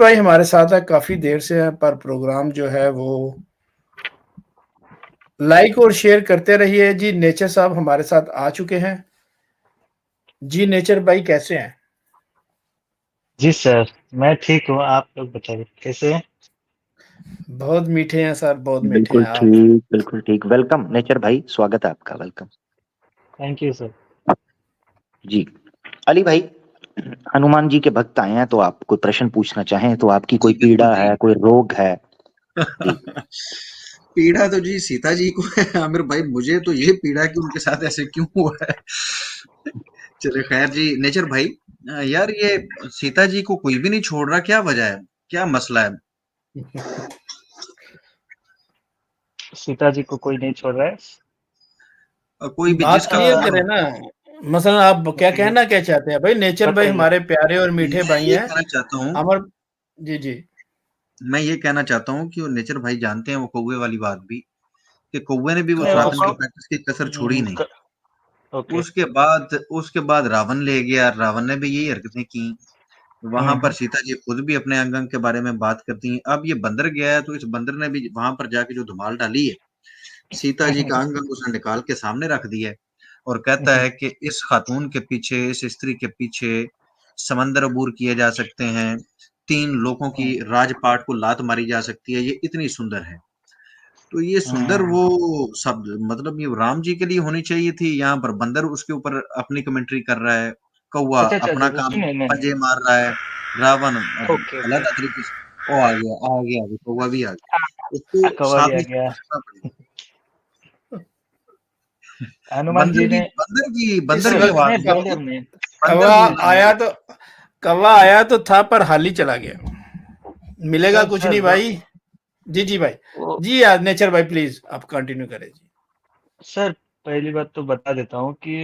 भाई हमारे साथ है, काफ़ी देर से हैं, पर प्रोग्राम जो है वो लाइक और शेयर करते रहिए। जी नेचर साहब हमारे साथ आ चुके हैं। जी नेचर भाई कैसे हैं? जी सर, मैं ठीक हूँ। आप लोग बताइए कैसे हैं? बहुत मीठे हैं सर, बहुत मीठे बिल्कुल हैं आप। ठीक, बिल्कुल ठीक। वेलकम नेचर भाई, स्वागत है आपका। Welcome thank you sir. जी। अली भाई, हनुमान जी के भक्त आए हैं, तो आप कोई प्रश्न पूछना चाहें तो आपकी जी कोई बिल्कुल पीड़ा जी। है, कोई रोग है? जी। पीड़ा तो जी सीता जी को है आमिर भाई, मुझे तो ये पीड़ा है कि उनके साथ ऐसे क्यों हुआ है। चलिए खैर जी, नेचर भाई, यार ये सीता जी को कोई भी नहीं छोड़ रहा, क्या वजह है, क्या मसला है? सीता जी को कोई नहीं छोड़ रहा है। कोई भी बात जिसका क्लियर फोन, करें ना। मसलन आप क्या बताइए कहना क्या चाहते हैं भाई? नेचर भाई बताइए। हमारे प्यारे और मीठे मैं भाई ये हैं। कहना चाहता हूँ, अमर जी जी। मैं ये कहना चाहता हूँ कि वो नेचर भाई जानते हैं वो कौवे वाली बात भी, कि कौवे ने भी वो नहीं, वो स्वातन की प्रैक्टिस की कसर छोड़ी नहीं। ओके। उसके बाद रावण ले गया, रावण ने भी यही हरकतें की। वहां पर हम्म। सीता जी खुद भी अपने अंग अंग के बारे में बात करती हैं। अब ये बंदर गया है, तो इस बंदर ने भी वहां पर जाके जो धुमाल डाली है, सीता जी का अंग अंग उसने निकाल के सामने रख दिया है और कहता है कि इस खातून के पीछे, इस स्त्री के पीछे समंदर अबूर किए जा सकते हैं, 3 लोगों की राजपाट को लात मारी जा सकती है, ये इतनी सुंदर है। तो ये सुंदर वो शब्द, मतलब ये राम जी के लिए होनी चाहिए थी, यहाँ पर बंदर उसके ऊपर अपनी कमेंट्री कर रहा है। कौवा अच्छा अच्छा अपना अच्छा, काम सुनिए। नहीं नहीं। पंजे मार रहा है। रावण अब ओके ओके। अलग तरीके से, ओ आ गया वो कौवा भी आ गया, उसको कौवा भी साथ आ में गया। रखना पड़ेगा। हनुमान बंदर जी की ने बंदर की इस बंदर की वक्त आवाज नहीं, नहीं होगी, बंदर ने। बंदर कौवा बोलना नहीं आया है। तो कौवा आया तो था, पर हाल ही चला गया। मिलेगा सर कुछ सर नहीं भाई। जी जी भाई। वो जी यार नेचर भाई प्लीज आप कंटिन्यू करें जी। सर, पहली बात तो बता देता हूँ कि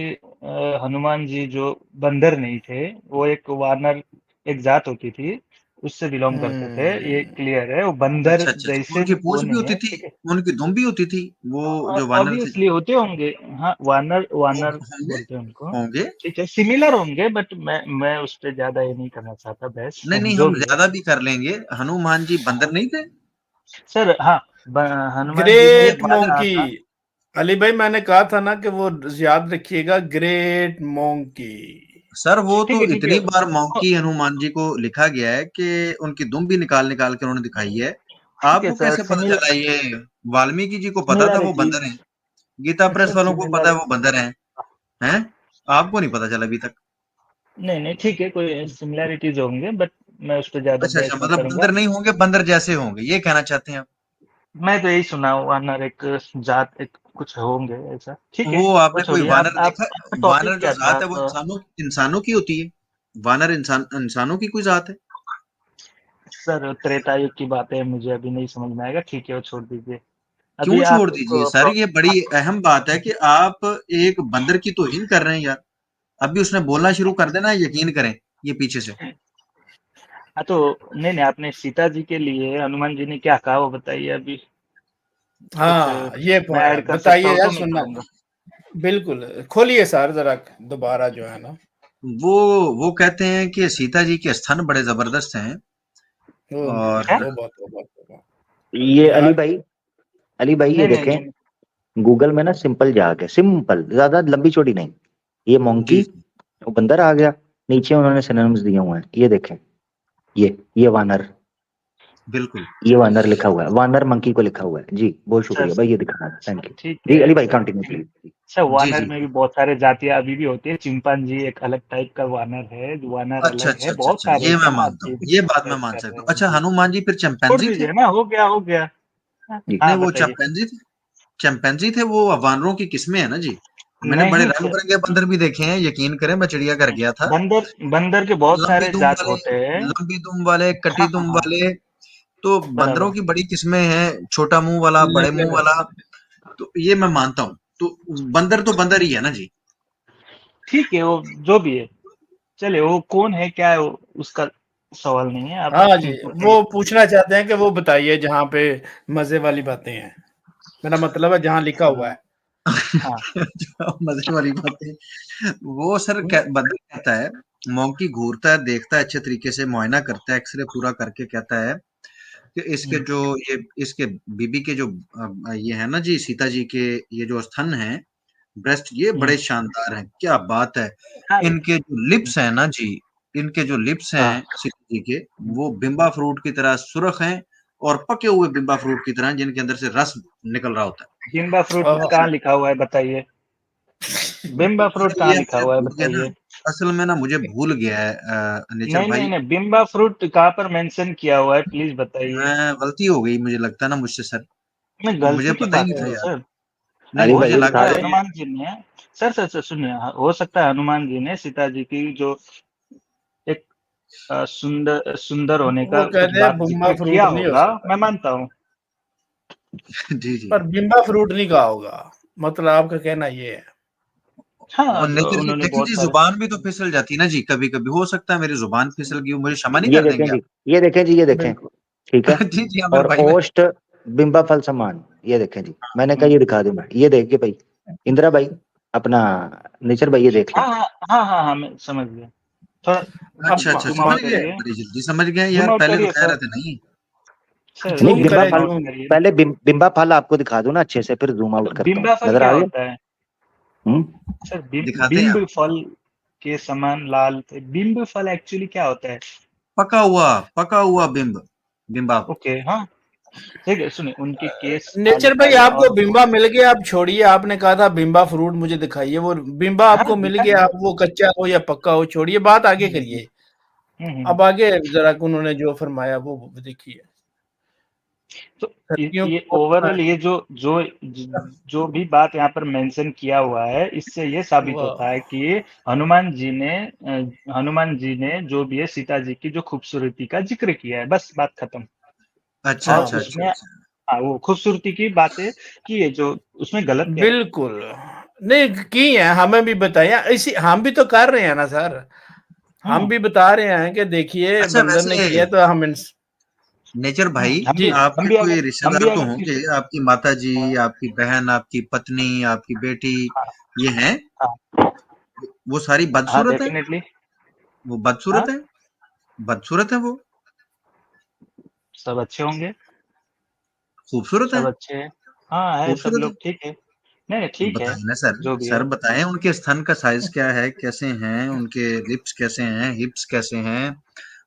हनुमान जी जो बंदर नहीं थे, वो एक वानर, एक जात होती थी, उससे बिलोंग करते थे। ये हम्म। क्लियर है। वो बंदर अच्छा अच्छा अच्छा, जैसे उनकी वो पूंछ भी नहीं होती है, थी, ठीक है। उनकी दुम भी होती थी, वो जो वानर थे। ऑब्वियसली होते होंगे। हाँ, वानर वानर होंगे बोलते हैं उनको। होंगे। ठीक है, सिमिलर होंगे, बट मैं उस पे ज्यादा ये नहीं करना चाहता बहस। नहीं नहीं, जो हम भी है। ज्यादा भी कर लेंगे। हनुमान जी बंदर नहीं थे? सर हाँ, हनुमान जी ने ग्रेट एक बार कहा मोंकी। था। अली भाई मैंने कहा था ना कि वो याद रखिएगा, ग्रेट मोंकी। सर वो तो ठीक है। इतनी बार मौंकी हनुमान जी को लिखा गया है कि उनकी दुम भी निकाल निकाल के उन्होंने दिखाई है। ठीक है आपको सर, कैसे पता चला ये? वाल्मीकि जी को पता था वो सिमिलैरिटी। बंदर हैं, गीता प्रेस सर वालों को पता है वो सिमिलैरिटी। बंदर हैं? आपको नहीं पता चला अभी तक? नहीं नहीं, ठीक है, कोई सिमिलैरिटीज होंगे, बट मैं उस पर ज्यादा अच्छा अच्छा, बहस नहीं मतलब करूंगा। बंदर नहीं होंगे, बंदर जैसे होंगे, ये कहना चाहते हैं आप? मैं तो यही सुना हूँ, वानर एक जात, एक कुछ होंगे ऐसा। ठीक है, वो वो आपने कोई छोड़िए। वानर आप देखा? आपका वानर टॉपिक जो क्या था जात है वो आप? इंसानों की होती है। वानर इंसानों की कोई जात है? सर त्रेता युग की बातें मुझे अभी नहीं समझ में आएगा, ठीक है, वो छोड़ दीजिए। क्यों अभी छोड़ आप दीजिए सर, ये बड़ी अहम बात है कि आप एक बंदर की तौहीन कर रहे हैं यार। अभी उसने बोलना शुरू कर देना, यकीन करें, ये पीछे से। हाँ तो, नहीं नहीं, आपने सीता जी के लिए हनुमान जी ने क्या कहा वो बताइए अभी। कुछ हाँ ये मैं ऐड कर सकता बताइए हूँ यार, तो मैं सुनना करूंगा। बिल्कुल। खोलिए सर जरा दोबारा जो है ना। वो वो कहते हैं कि सीता जी के स्तन बड़े जबरदस्त हैं। और है? वो बात ये यार। अली भाई ये नहीं नहीं देखें, नहीं। गूगल में ना सिंपल जाके, सिंपल, ज्यादा लंबी चौड़ी नहीं। ये जी मोंकी, जी, वो बंदर आ गया। नीचे उन्होंने सिनोनिम्स दिए हुए हैं, ये देखें। ये वानर, बिल्कुल। ये वानर लिखा हुआ है, वानर मंकी को लिखा हुआ है। जी बहुत सर शुक्रिया भाई, ये दिखाना था, थैंक यू। ठीक जी है। अली भाई कंटिन्यू प्लीज। सर जी वानर जी। में भी बहुत सारे जातियां अभी भी होती है। चिंपांजी एक अलग टाइप का वानर है, वानर अच्छा अलग अच्छा है, अच्छा बहुत अच्छा, सारे ये मैं हैं। आप मानता हूँ, ये बात मैं बहस मान कर सकता रहे हूँ। हैं अच्छा, जी। हनुमान जी फिर छोड़ चंपैंजी थे? दीजिए ना, हो गया। हाँ जी नहीं, हाँ, वो बताइए। चंपैंजी थे। चंपैंजी थे वो, वानरों की किस्में है ना जी। मैंने बड़े नहीं रंग सर, बिरंगे बंदर भी देखे हैं, यकीन करें, मैं चिड़ियाघर गया था। बंदर बंदर के बहुत लंबी सारे दुम जात वाले, होते हैं। लंबी दुम वाले, हाँ कटी हाँ दुम हाँ, वाले। तो बंदरों बराबर। की बड़ी किस्में हैं, छोटा मुंह वाला, बड़े मुंह वाला। तो ये मैं मानता हूँ। तो बंदर तो बंदर ही है ना जी। ठीक है, वो जो भी है, चलिए, वो कौन है क्या है वो उसका सवाल नहीं है। आप हाँ जी, बताइए। वो पूछना चाहते हैं कि वो बताइए जहाँ पे मजे वाली बातें हैं। मेरा मतलब है जहाँ लिखा हुआ हाँ है। हाँ। जो मजे वाली बात है, वो सर बंदर कहता है मोंकी घूरता है, देखता है, अच्छे तरीके से मुआयना करता है, एक्सरे पूरा करके कहता है कि इसके जो ये इसके बीबी के जो ये है ना जी, सीता जी के ये जो स्तन हैं, ब्रेस्ट, ये बड़े शानदार हैं, क्या बात है। हाँ, इनके जो लिप्स हैं ना जी, इनके जो लिप्स हाँ, हैं सीता जी के, वो बिम्बा फ्रूट की तरह सुर्ख हैं और पके हुए बिम्बा फ्रूट की तरह, जिनके अंदर से रस निकल रहा होता है। बिम्बा फ्रूट वाह। कहाँ लिखा हुआ है बताइए? बिम्बा फ्रूट सर कहाँ ये लिखा मैं हुआ है भूल गया ना, बताइए? असल में ना मुझे भूल गया है नेचर नहीं, नहीं, भाई, नहीं, बिम्बा फ्रूट कहाँ पर मेंशन किया हुआ है प्लीज बताइए? मैं गलती हो गई मुझे लगता है ना मुझसे सर, नहीं, मुझे गलती की पता ही बात नहीं है था वो यार। सर। नहीं अली हो भाई मुझे सकता दिखा लगा है दो। ये, हनुमान जी ने, सर सुनिए, हो सकता है हनुमान जी ने सीता जी की जो एक सुंदर सुंदर होने वो का कुछ कहते हैं बात बिम्बा जिक्र फ्रूट किया नहीं हो होगा, सकता, मैं मानता हूँ। जी जी। पर बिम्बा फ्रूट नहीं कहा होगा, मतलब आपका कहना ये है। हाँ, और नेचर जी उन्होंने देखिए बहुत जी, सारे जुबान भी तो फिसल जाती है ना जी, कभी कभी हो सकता है मेरी जुबान फिसल गई हो, मुझे क्षमा नहीं ये कर देखें देंगे जी, आप? ये देखें जी, ये देखें, बिल्कुल। ठीक है। जी जी आमिर और भाई, मैं ओष्ठ बिंबा फल समान, ये देखें जी, मैंने कहा ये दिखा दूं मैं, ये देखिए भाई, इंदिरा भाई, अपना नेचर भाई, ये देख लें। हाँ, हाँ, हाँ, हाँ, हाँ, मैं समझ गया। थोड़ा अब अच्छा अच्छा ज़ूम समझ आउट गए, करिए, बड़ी जल्दी समझ गए ज़ूम यार, आउट पहले तो करिए कह सर। रहे थे नहीं। सर नहीं, जूम बिंबा करें, ज़ूम फल, आउट जूम। करिए। पहले बिंबा फल आपको दिखा दूं ना अच्छे से, फिर जूम आउट करता हूँ, बिम्बा फल नजर क्या आ गया? होता है? हम्म। सर दिखाते हैं आप, बिम्ब फल के समान लाल थे। बिम्ब फल एक्चुअली क्या होता है? पका हुआ बिंब, बिंबाप। ओके, हाँ, ठीक है, सुनिए, उनके केस नेचर काले भाई काले आपको और बिम्बा मिल गया, आप छोड़िए, आपने कहा था बिम्बा फ्रूट मुझे दिखाइए, वो बिम्बा हाँ, आपको मिल गया, दिखाइए। आप वो कच्चा हो या पक्का हो छोड़िए, बात आगे हम्म, करिए। हम्म। अब आगे जरा उन्होंने जो फरमाया वो देखिए। तो सर्दियों ये को ओवरऑल ये जो भी बात यहाँ पर मेंशन किया हुआ है, इससे ये साबित होता है कि हनुमान जी ने जो भी है सीता जी की जो खूबसूरती का जिक्र किया है, बस बात खत्म। अच्छा और अच्छा अच्छा उसमें अच्छा। वो खूबसूरती की बातें की है, जो उसमें गलत क्या है? बिल्कुल नहीं की है, हमें भी बताया, इसी हम भी तो कर रहे हैं ना सर, हम भी बता रहे हैं कि देखिए अच्छा बंदर ने वैसे किया तो हम नेचर भाई, जी हम आपके भी कोई हम रिश्तेदार भी तो अगर होंगे, किसी आपकी माता जी, हाँ, आपकी बहन, आपकी पत्नी, आपकी बेटी, हाँ, ये हैं, हाँ, वो सारी हाँ, बदसूरत है? डेफिनेटली। वो हाँ, बदसूरत है? बदसूरत है वो? सब अच्छे होंगे, खूबसूरत है? सब अच्छे हैं। हाँ, है, सब खूबसूरत है? लोग ठीक है। नहीं, नहीं, ठीक है, बताइए ना सर, जो भी सर है। बताएं उनके स्तन का साइज क्या है, कैसे हैं उनके लिप्स, कैसे हैं हिप्स, कैसे हैं,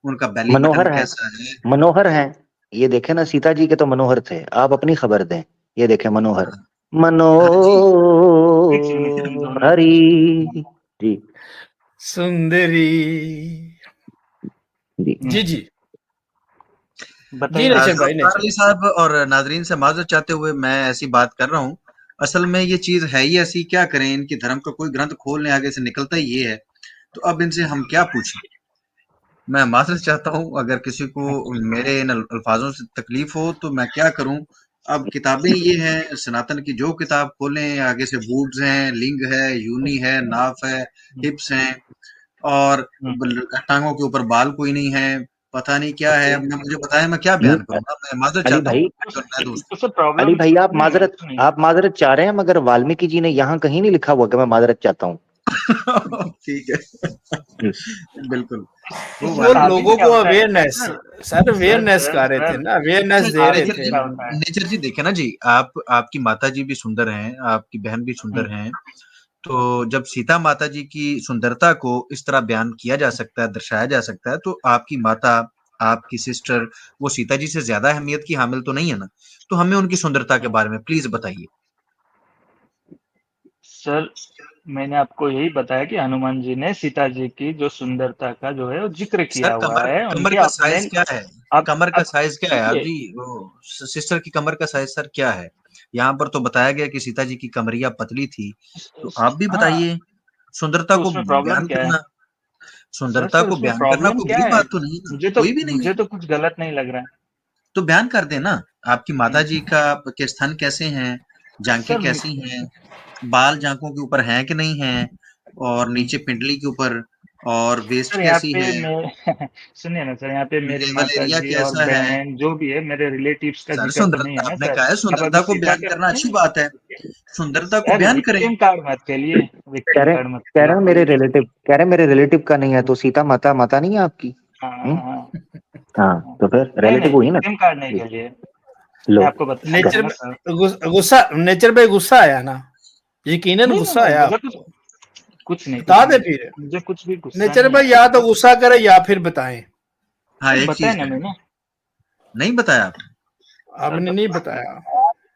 उनका बेली बटन मनोहर है, कैसा है? मनोहर है, ये देखे ना, सीता जी के तो मनोहर थे, आप अपनी खबर दें, ये देखे मनोहर, हाँ जी। एक सेकंड दोनों मनोहरी जी, सुंदरी। जी। जी जी जी बताइए। नेचर भाई, जुल्फ़िकार नेचर अली भाई। साहब और नाजरीन से माजरत चाहते हुए मैं ऐसी बात कर रहा हूँ, असल में ये चीज है ही ऐसी, क्या करें, इनकी धर्म का कोई ग्रंथ खोलने आगे से निकलता ही ये है, तो अब इनसे हम क्या पूछें। मैं माजरत चाहता हूँ, अगर किसी को मेरे इन अल्फाजों से तकलीफ हो तो मैं क्या करूँ। अब किताबें ये हैं सनातन की, जो किताब खोलें आगे से बूब्स हैं, लिंग है, यूनी है, नाफ है, हिप्स हैं, और टांगों के ऊपर बाल कोई नहीं है, पता नहीं क्या है। ओके, अब मैं, मुझे बताया मैं क्या नहीं, बयान करूंगा, मैं माजरत अली चाहता हूँ भाई, अगर मैं दोस्त। तो सर अली प्रॉब्लम भाई, आप सुनिए, माजरत, सुनिए। आप माजरत चाह रहे हैं, मगर वाल्मीकि जी ने यहाँ कहीं नहीं लिखा हुआ कि मैं माजरत चाहता हूँ। ठीक है बिल्कुल। वो वो साबित वाल्मीकि लोगों क्या को होता है? Awareness, sir, sir sir, awareness sir, कर रहे थे सर, ना, अवेयरनेस अच्छा दे रहे साबित नेचर थे। जी, क्या होता है? नेचर जी देखे ना जी, आप, आपकी माता जी भी सुंदर हैं, आपकी बहन भी हुँ, सुंदर हैं, तो जब सीता माता जी की सुंदरता को इस तरह बयान किया जा सकता है, दर्शाया जा सकता है, तो आपकी माता, आपकी सिस्टर, वो सीता जी से ज्यादा अहमियत की हामिल तो नहीं है ना? तो हमें उनकी सुंदरता के हुँ। बारे में प्लीज बताइए। सर, मैंने आपको यही बताया कि हनुमान जी ने सीता जी की जो सुंदरता का जो है वो ज़िक्र सर किया हुआ कमर, है, कमर उनके का अपने साइज क्या है? अब कमर का अब साइज क्या है आप देखिए, जी, वो सिस्टर की कमर का साइज सर क्या है? यहाँ पर तो बताया गया कि सीता जी की कमरिया पतली थी, तो आप भी हाँ, बताइए। सुंदरता तो को उसमें प्रॉब्लम बयान क्या है? करना, सुंदरता सर को उसमें बयान करना प्रॉब्लम कोई क्या बुरी है? बात तो नहीं है ना, कोई भी नहीं मुझे है। तो कुछ गलत नहीं लग रहा है। तो बयान कर देना, आपकी माता हुँ, जी का के स्तन कैसे हैं, जांघें सर कैसी हैं, बाल जांघों के ऊपर हैं कि नहीं हैं, और हुँ, नीचे पिंडली के ऊपर, और वेस्ट सर यहाँ कैसी पे है, मैं सुनिए ना सर, यहाँ पे मेरी नेवल एरिया माताजी और कैसा है। बहन जो भी है, मेरे रिलेटिव्स का सर ज़िक्र तो नहीं है सुंदरता, ना आपने सर। कहा है आप अभी सुंदरता को सीता बयान का करना अच्छी नहीं, बात है, सुंदरता को सर बयान करें। विक्टिम कार्ड मत खेलिए, विक्टिम कार्ड मत कह रहे हैं दिलाओ। मेरे रिलेटिव का नहीं है तो सीता माता माता नहीं है आपकी। हाँ हाँ हाँ हाँ तो फिर नहीं रिलेटिव नहीं हुई ना। विक्टिम कार्ड नहीं जी, खेलिए, लो मैं आपको बता रहा नेचर हूँ ना पे सर। गुस्सा नेचर पे गुस्सा आया ना, यकीनन नहीं नहीं गुस्सा नहीं आया मुझे आपको। कुछ नहीं बता दे नहीं, फिर, मुझे कुछ भी गुस्सा नेचर नहीं पे आया या तो था। गुस्सा करे या फिर बताएं। हाँ, सर एक बताया चीज ना है, मैंने। नहीं बताया आपने? सर आपने नहीं बताया।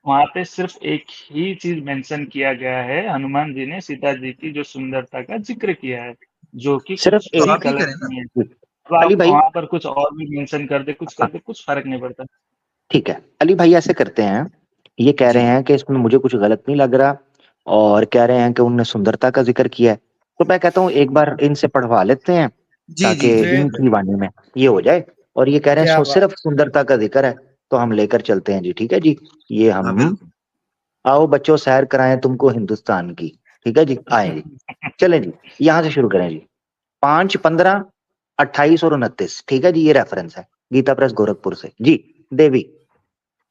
वहां पे सिर्फ एक ही चीज मेंशन किया गया है, हनुमान जी ने सीता जी की जो सुंदरता का जिक्र किया है, जो कि सिर्फ कुछ तो भी आप ही गलत करें ना। नहीं है। जी, तो अली आप भाई वहां पर कुछ और भी मेंशन कर दे, कुछ कर हाँ, दे, कुछ फर्क नहीं पड़ता। ठीक है अली भाई ऐसे करते हैं, ये कह जी रहे हैं कि इसमें मुझे कुछ गलत नहीं लग रहा और कह रहे हैं कि उनने सुंदरता का जिक्र किया है, तो मैं कहता हूँ एक बार इनसे पढ़वा लेते हैं जी ताकि जी जी फिर इनकी वाणी में ये हो जाए। और ये कह रहे हैं क्या बात। सिर्फ सुंदरता का जिक्र है, तो हम लेकर चलते हैं जी। ठीक है जी, ये हाँ हम बिल्कुल। आओ बच्चों सैर कराएं तुमको हिंदुस्तान की। ठीक है जी, आए जी, चलें जी, यहाँ से शुरू करें जी। 5, 15, 28 और 29, ठीक है जी, ये रेफरेंस है गीता प्रेस गोरखपुर से जी। देवी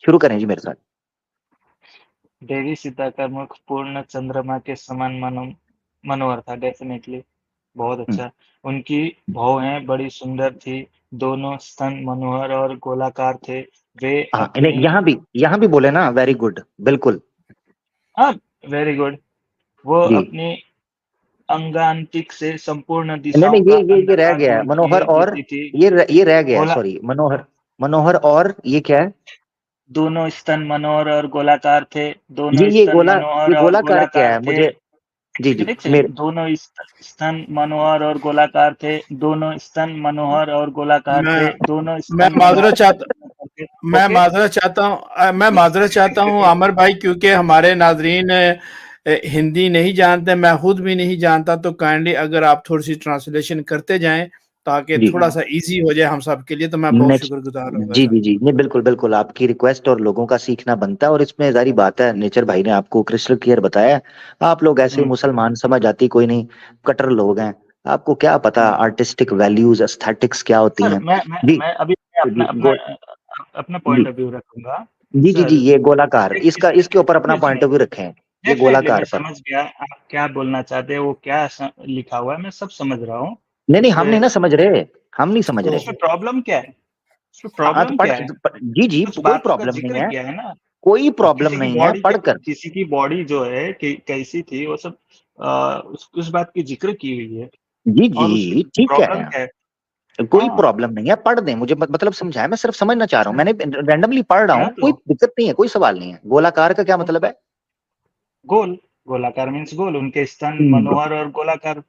शुरू करें जी मेरे साथ। देवी सीता का मुख पूर्ण चंद्रमा के समान मनोहर था, डेफिनेटली बहुत हम्म, अच्छा। उनकी भौहें बड़ी सुंदर थी, दोनों स्तन मनोहर और गोलाकार थे। वे हाँ अपनी यहाँ भी बोले ना, वेरी गुड, बिल्कुल हाँ वेरी गुड, वो जी। अपनी अंगांतिक से संपूर्ण नहीं दिशाओं नहीं, का ये रह अंधकार गया है दूर मनोहर किए और, देती थी। ये रह गया है, गोला सॉरी, मनोहर, मनोहर और ये क्या है? दोनों स्तन मनोहर और गोलाकार थे, जी दोनों स्तन ये मनोहर और गोलाकार क्या गोलाकार है थे। मुझे? जी जी एक सेकंड, मेरे, दोनों स्तन मनोहर और गोलाकार थे, दोनों स्तन मनोहर और गोलाकार मैं थे, दोनों मैं स्तन माजरत मनोहर चाहता थे। ओके मैं माजरत चाहता हूँ आमिर भाई, क्योंकि हमारे नाजरीन हिंदी नहीं जानते, मैं खुद भी नहीं जानता, तो काइंडली अगर आप थोड़ी सी ट्रांसलेशन करते जाएं ताकि जी थोड़ा सा इजी हो जाए हम सब के लिए, तो मैं बहुत नेक्स्ट, शुक्रगुजार रहूंगा जी सर। जी जी नहीं बिल्कुल बिल्कुल, आपकी रिक्वेस्ट और लोगों का सीखना बनता है, और इसमें जारी बात है नेचर भाई ने आपको क्रिस्टल क्लियर बताया। आप लोग ऐसे मुसलमान समझ आती कोई नहीं, कट्टर लोग हैं, आपको क्या पता आर्टिस्टिक वैल्यूज एस्थेटिक्स क्या होती सर हैं। जी मैं अभी मैं जी अपना अपना अपना जी पॉइंट ऑफ व्यू रखूंगा जी जी जी, सर। ये गोलाकार, इसका इसमें इसके ऊपर अपना सुनिए, पॉइंट ऑफ व्यू रखें, ये डेफिनेटली मैं गोलाकार पर। समझ गया आप क्या बोलना चाहते हैं, वो क्या लिखा हुआ है, मैं सब समझ रहा हूँ। नहीं नहीं, हम उससे नहीं ना समझ रहे, हम नहीं समझ तो रहे। उसमें प्रॉब्लम क्या है? उसमें हाँ तो प्रॉब्लम पढ़, क्या है? जी जी कुछ कोई बातों का प्रॉब्लम नहीं जिक्र है, किया है ना। कोई अब प्रॉब्लम नहीं है पढ़कर। किसी की बॉडी जो है कैसी थी वो सब उस बात की जिक्र की हुई है। जी और उसमें जी ठीक कह रहे प्रॉब्लम हैं, क्या है? कोई हाँ प्रॉब्लम नहीं है, पढ़ दें, मुझे मतलब समझाए, मैं सिर्फ समझना चाह रहा हूँ, अच्छा, मैंने रैंडमली पढ़ रहा क्या हूँ, कोई तो दिक्कत नहीं है, कोई सवाल नहीं है। गोलाकार का क्या मतलब है? गोल, गोलाकार मीन्स गोल, उनके स्तन हम्म, मनोहर और गोलाकार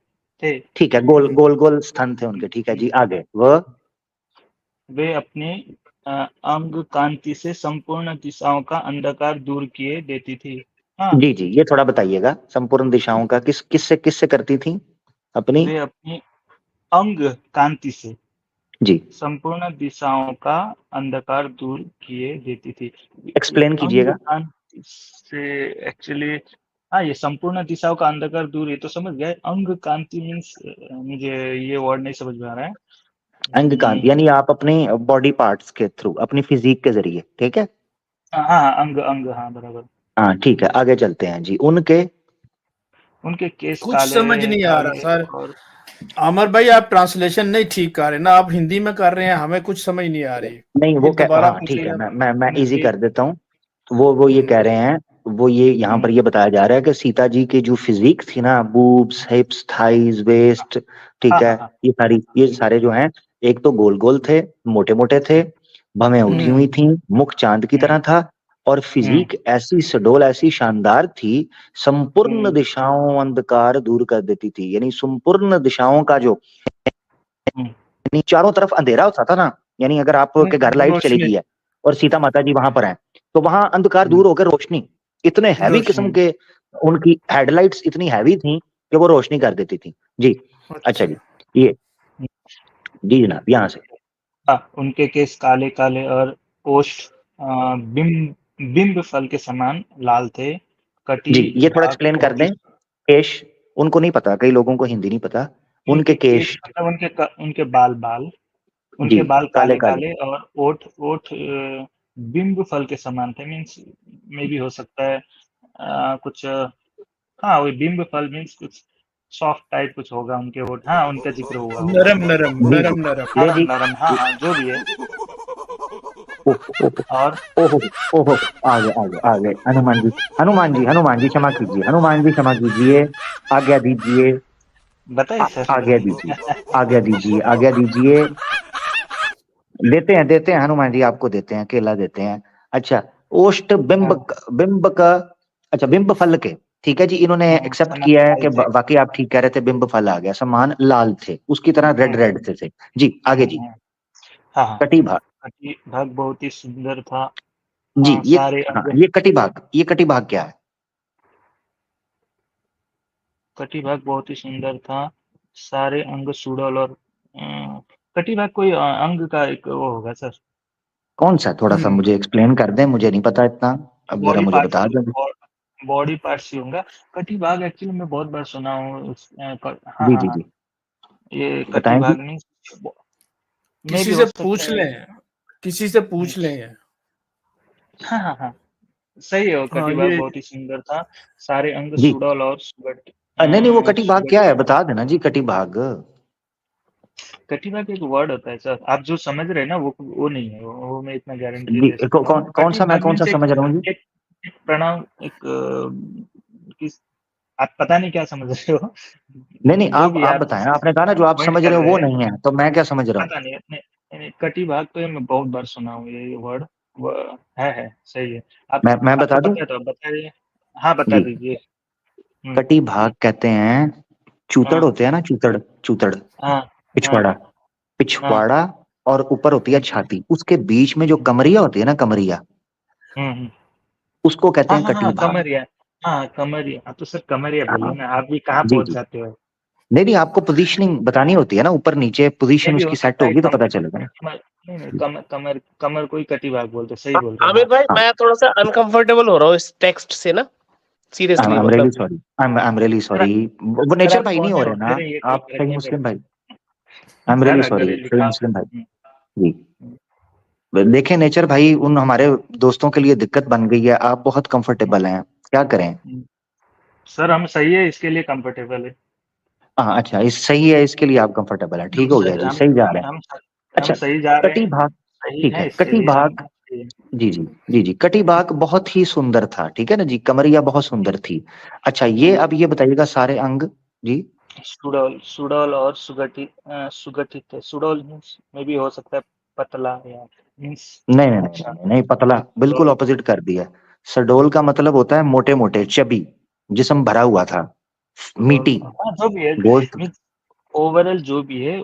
थे। ठीक है, गोल गोल गोल स्थान थे उनके, ठीक है जी, आगे वह। वे अपनी अंग कांति से संपूर्ण दिशाओं का अंधकार दूर किए देती थी। हाँ, जी जी ये थोड़ा बताइएगा, संपूर्ण दिशाओं का किससे किससे करती थी अपनी? वे अपनी अंग कांति से जी संपूर्ण दिशाओं का अंधकार दूर किए देती थी। एक्सप्लेन अंग कीजिएगा। कांति से एक्चुअली, हाँ ये संपूर्ण दिशाओं का अंधकार दूर, ये तो समझ गए। अंग कांति मीन्स मुझे ये वर्ड नहीं समझ में आ रहा है। अंग कांत हम्म, यानी आप अपने बॉडी पार्ट्स के थ्रू, अपनी फिजिक के जरिए, ठीक है। हाँ हाँ, अंग अंग, हाँ बराबर। हाँ ठीक है, आगे चलते हैं जी। उनके, उनके केस कुछ काले समझ नहीं आ रहा काले सर। और अमर भाई आप ट्रांसलेशन नहीं ठीक कर रहे ना, आप हिंदी में कर रहे हैं, हमें कुछ समझ नहीं आ रही। नहीं वो फिर दोबारा हाँ ठीक है, पूछिएगा। मैं इजी उनके कर देता हूँ। वो ये कह रहे हैं, वो ये यहाँ हम्म, पर ये बताया जा रहा है कि सीता जी की जो फिजिक थी ना, बूब्स, हिप्स, थाइज, वेस्ट, हाँ ठीक है, हाँ हाँ, ये सारे जो हैं, एक तो गोल गोल थे, मोटे मोटे थे, भवें उठी हम्म हुई थी, मुख चांद की हम्म तरह था, और हम्म फिजिक ऐसी सडोल, ऐसी शानदार थी, संपूर्ण हम्म दिशाओं अंधकार दूर कर देती थी। यानी संपूर्ण दिशाओं का जो, हम्म, यानी चारों तरफ अंधेरा होता था ना, यानी अगर आपके घर लाइट चली रोशनी गई है और सीता माता जी वहां पर हैं, तो वहां अंधकार दूर होकर रोशनी, इतने हैवी किस्म रोशनी। के उनकी हेडलाइट्स इतनी हैवी थी कि वो रोशनी कर देती थी जी। अच्छा अच्छा। जी, ये जी जनाब यहाँ से। हाँ, उनके केस काले काले और ओष्ठ बिंब बिंब फल के समान लाल थे। कटी जी ये थोड़ा भाग एक्सप्लेन कर बहुत ही, दें। केश, उनको नहीं पता, कई लोगों को हिंदी नहीं पता, उनके उनके केस केश, मतलब उनके बाल बाल, जी उनके बाल काले काले काले, काले और ओठ ओठ बिंब फल के समान थे। मीन्स मे भी हो सकता है कुछ हाँ वही बिंब फल मीन्स कुछ सॉफ्ट टाइप कुछ होगा उनके वो, हाँ उनका जिक्र हुआ होगा। नरम नरम जी नरम जी नरम। ले नरम जी। नरम, हाँ हाँ जो भी है। ओह ओह और ओहो ओहो, आगे आगे आगे, हनुमान जी, हनुमान जी, हनुमान जी क्षमा कीजिए, हनुमान जी क्षमा कीजिए, आज्ञा दीजिए, बताइए सर। आज्ञा दीजिए, आज्ञा दीजिए, आज्ञा दीजिए। देते हैं हनुमान जी, आपको देते हैं, केला देते हैं। अच्छा, ओष्ट बिंब हाँ, बिंब का, अच्छा बिंब फल के, ठीक है जी, इन्होंने एक्सेप्ट समान किया है लाल कि थे। वाकई आप ठीक कह रहे थे, बिंब फल आ गया, समान लाल थे, उसकी तरह रेड हम्म, रेड थे। जी आगे जी। हम्म, हाँ हाँ। कटी भाग, कटी भाग बहुत ही सुंदर था। जी ये, सारे हाँ अंग, ये कटी भाग, ये कटी भाग क्या है? कटी भाग बहुत ही सुंदर था। सारे अंग सुडौल और कटी भाग कोई अंग का एक वो होगा सर। कौन सा, थोड़ा सा हम्म, मुझे एक्सप्लेन कर दें, मुझे नहीं पता इतना, अब जरा बॉडी मुझे पार्ट्स, बता दें। बॉडी पार्ट्स ही होगा। कटी भाग एक्चुअली मैं बहुत बार सुना हूँ हाँ जी हाँ जी हाँ। जी, ये कटी बताएं जी। भाग मीन्स में भी किसी से हो सकता पूछ है। लें, किसी से हम्म, पूछ लें। हाँ हाँ हाँ, सही है। वो हाँ कटी भाग ये, बहुत ही सुंदर था। सारे अंग जी सुडौल और सुगठ नहीं नहीं, वो कटी भाग क्या सुगठित। है, बता देना जी, कटी भाग। कटी भाग एक वर्ड होता है सर, आप जो समझ रहे हैं ना वो नहीं है, वो मैं इतना गारंटी जी दे सकता हूँ। कौन कटी सा, मैं भाग कौन सा मीन्स एक समझ रहा हूँ जी? एक एक प्रणव, एक किस, आप पता नहीं क्या समझ रहे हो। नहीं नहीं, जो भी है आप आप बताएं, जिस आपने कहा ना जो आप पॉइंट समझ कर रहे हो रहे वो हैं, नहीं है, तो मैं क्या समझ रहा हूँ? पता नहीं। कटी भाग तो ये मैं बहुत बार सुना हूँ ये वर्ड। है सही है। आप, मैं आपको बता दूं? पता है तो आप बताइए। हाँ बता जी, दीजिए। हम्म, कटी भाग कहते हैं, चूतड़ हाँ होते हैं ना, चूतड़, चूतड़, हाँ हाँ पिछवाड़ा, हाँ। पिछवाड़ा, और ऊपर होती है छाती, उसके बीच में जो कमरिया होती है ना, कमरिया, हम्म। उसको कहते हाँ हैं हाँ कटी हाँ भाग। कमरिया। हाँ कमरिया, आप तो सर कमरिया बोलिए हाँ ना, आप भी कहाँ जी पहुंच जी, जाते हो। नहीं नहीं, आपको पोजीशनिंग बतानी होती है ना, ऊपर नीचे ये पोजीशन भी हो उसकी सेट सकता है होगी तो कम, पता चलेगा ना। कमर, नहीं नहीं, कमर कमर कोई कटी भाग बोलते, सही बोल रहे हैं आमिर आप। भाई, हाँ, मैं थोड़ा सा अनकंफर्टेबल हो रहा हूँ इस टेक्स्ट से ना, सीरियसली आई एम रियली मतलब। Sorry, I am really sir sorry, वो सर नेचर आप भाई नहीं कौन हो है, रहे ना, होते रहिए, कोई आप फर्क सही नहीं मुस्लिम पड़ता। भाई, I am really sir sorry, अगर ये सही लिखा, मुस्लिम भाई। जी, देखें नेचर भाई, उन हमारे दोस्तों के लिए दिक्कत बन गई है, आप बहुत कंफर्टेबल हैं, क्या करें? सर हम सही है इसके लिए कंफर्टेबल है। हाँ अच्छा, इस सही है, इसके लिए आप कंफर्टेबल हैं, हम ठीक हो गया सही, जी, सही जा रहे हैं। हम अच्छा, सही जा रहे कटी हैं, भाग, सही ठीक है है, इसके कटी लिए हम भाग, सही है। जी जी जी जी, कटी भाग बहुत ही सुंदर था, ठीक है ना जी, कमरिया बहुत सुंदर थी। अच्छा, ये अब ये बताइएगा सारे अंग जी। सुडौल, सुडौल और सुगठित, सुगठित है। सुडौल मीन्स में भी हो सकता है पतला या मीन्स। नहीं नहीं नहीं अच्छा, नहीं नहीं, पतला, बिल्कुल सुडौल, ऑपोजिट कर दिया। सडोल का मतलब होता है मोटे मोटे, चबी, जिस्म भरा हुआ था, सुडौल, मीटी, हाँ जो भी है गोश्त। मीन्स ओवरऑल जो भी है,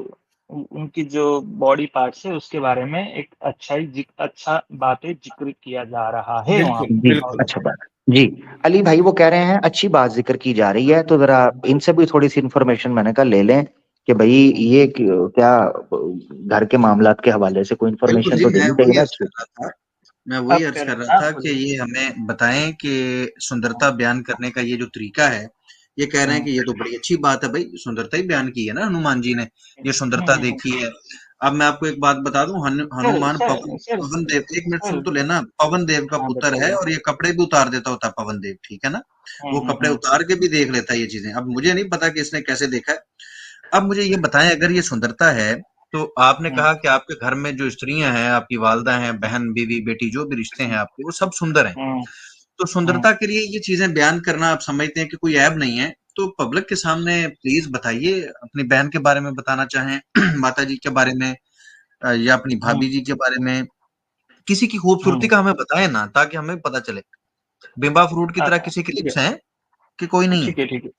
उनकी जो बॉडी पार्ट्स है उसके बारे में एक अच्छा बातें जिक्र किया जा रहा है वहाँ बिल्कुल पे। जी, और बिल्कुल। अच्छा बात जी। अली भाई वो कह रहे हैं अच्छी बात जिक्र की जा रही है, तो जरा इनसे भी थोड़ी सी इन्फॉर्मेशन मैंने कहा ले लें कि भाई ये क्या घर के मामलात के हवाले से कोई बिल्कुल इन्फॉर्मेशन जी, तो मैं देनी चाहिए वही ना अर्ज अच्छी। कर रहा था, मैं वही अब अर्ज कर, कर रहा हाँ था कि बोलिए। ये हमें बताएं कि सुंदरता बयान करने का ये जो तरीका है, ये कह रहे हैं कि ये तो बड़ी अच्छी बात है भाई, सुंदरता ही बयान की है ना हनुमान जी ने, ये सुंदरता हम्म, देखी है। अब मैं आपको एक बात बता दूं, सर हनुमान सर पवन सर पवन देव, एक मिनट सुन सर तो लेना, पवन देव का हाँ पुत्र है बताइए। और ये कपड़े भी उतार देता होता है पवन देव, ठीक है ना, वो कपड़े हम्म। उतार के भी देख लेता है ये चीजें। अब मुझे नहीं पता कि इसने कैसे देखा है। अब मुझे ये बताएं, अगर ये सुंदरता है, तो आपने हम्म, कहा कि आपके घर में जो स्त्रियां हैं, आपकी वालदा हैं, बहन, बीवी, बेटी, जो भी रिश्ते हैं आपके, वो सब सुंदर हैं। हम्म, तो हम्म। सुंदरता के लिए ये चीजें बयान करना आप समझते हैं कि कोई ऐब नहीं है, तो पब्लिक के सामने प्लीज बताइए, अपनी बहन के बारे में बताना चाहें, माता जी के बारे में, या अपनी हम्म, भाभी जी के बारे में, किसी की खूबसूरती हम्म। का हमें बताएं ना, ताकि हमें पता चले। बिंबा फ्रूट की तरह किसी की ठीक है, लिप्स हैं कि कोई नहीं है। ठीक है, ठीक है।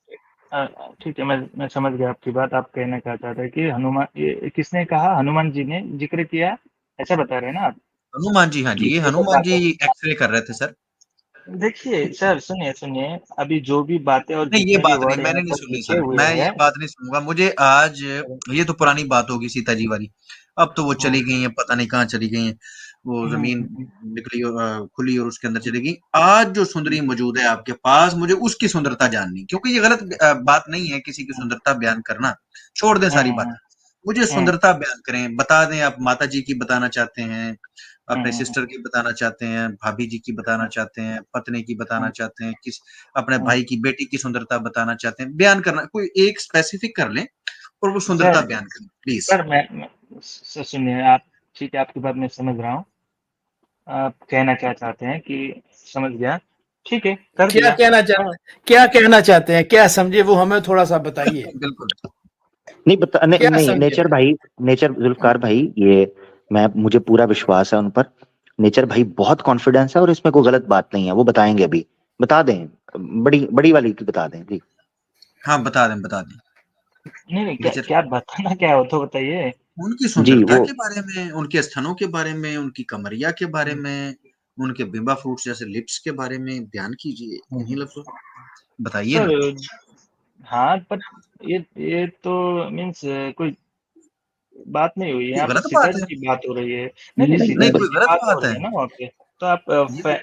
ठीक है, मैं समझ गया आपकी बात। आप कहना क्या चाहते हैं कि हनुमान, ये किसने कहा, हनुमान जी ने जिक्र किया, ऐसा बता रहे हैं ना आप? हनुमान जी, हाँ जी, ये ये सब हनुमान जी बातें, एक्सरे कर रहे थे सर। देखिए सर, सुनिए सुनिए, अभी जो भी बातें और नहीं, ये जितने भी बात नहीं, वर्ड मैंने यहाँ नहीं पर सुननी लिखे सर, हुए मैं ये हैं। बात नहीं सुनूंगा। मुझे आज, ये तो पुरानी बात होगी सीता जी वाली, अब तो वो हम्म, चली गई हैं, पता नहीं कहाँ चली गई हैं, वो हम्म, जमीन हम्म, निकली खुली और उसके अंदर चली गई। आज जो सुंदरी मौजूद है आपके पास, मुझे उसकी सुंदरता जाननी, क्योंकि ये गलत बात नहीं है किसी की सुंदरता बयान करना, छोड़ दें सारी हम्म, बातें, मुझे हम्म, सुंदरता बयान करें, बता दें, आप माता जी की बताना चाहते हैं, अपने सिस्टर की बताना चाहते हैं, भाभी जी की बताना चाहते हैं, पत्नी की बताना चाहते हैं, किस अपने भाई की बेटी की सुंदरता बताना चाहते हैं, बयान करना, कोई एक स्पेसिफिक कर लें और वो सुंदरता सर बयान करें प्लीज। सर मैं सुनिए, आप ठीक है, आपकी बात मैं समझ रहा हूँ, आप कहना क्या चाहते हैं कि समझ गया, ठीक है, कर क्या दिया। कहना चाहते हैं, क्या समझे वो हमें थोड़ा सा बताइए। बिल्कुल क्या नहीं समझे? नेचर जुल्फकार भाई, ये मुझे पूरा विश्वास है उन पर। नेचर भाई बहुत कॉन्फिडेंस है और इसमें कोई गलत बात नहीं है, वो बताएंगे अभी। बता दें, बड़ी बड़ी वाली की बता दें जी। हाँ बता दें नहीं क्या नेचर क्या बताना क्या हो तो बताइए। उनकी जी सुंदरता वो के बारे में, उनके स्तनों के बारे में, उनकी कमरिया के बारे में, उनके बिंबा फ्रूट्स जैसे लिप्स के बारे में बयान कीजिए, इन्हीं लफ्जों बताइए सर ना। हाँ, पर ये तो मीन्स कोई बात नहीं हुई है, कोई यहाँ पे गलत सीता बात जी है? की बात हो रही है। नहीं नहीं, सीता नहीं, जी कोई की गलत बात हो बात रही है। है ना वहाँ पे, तो आप ये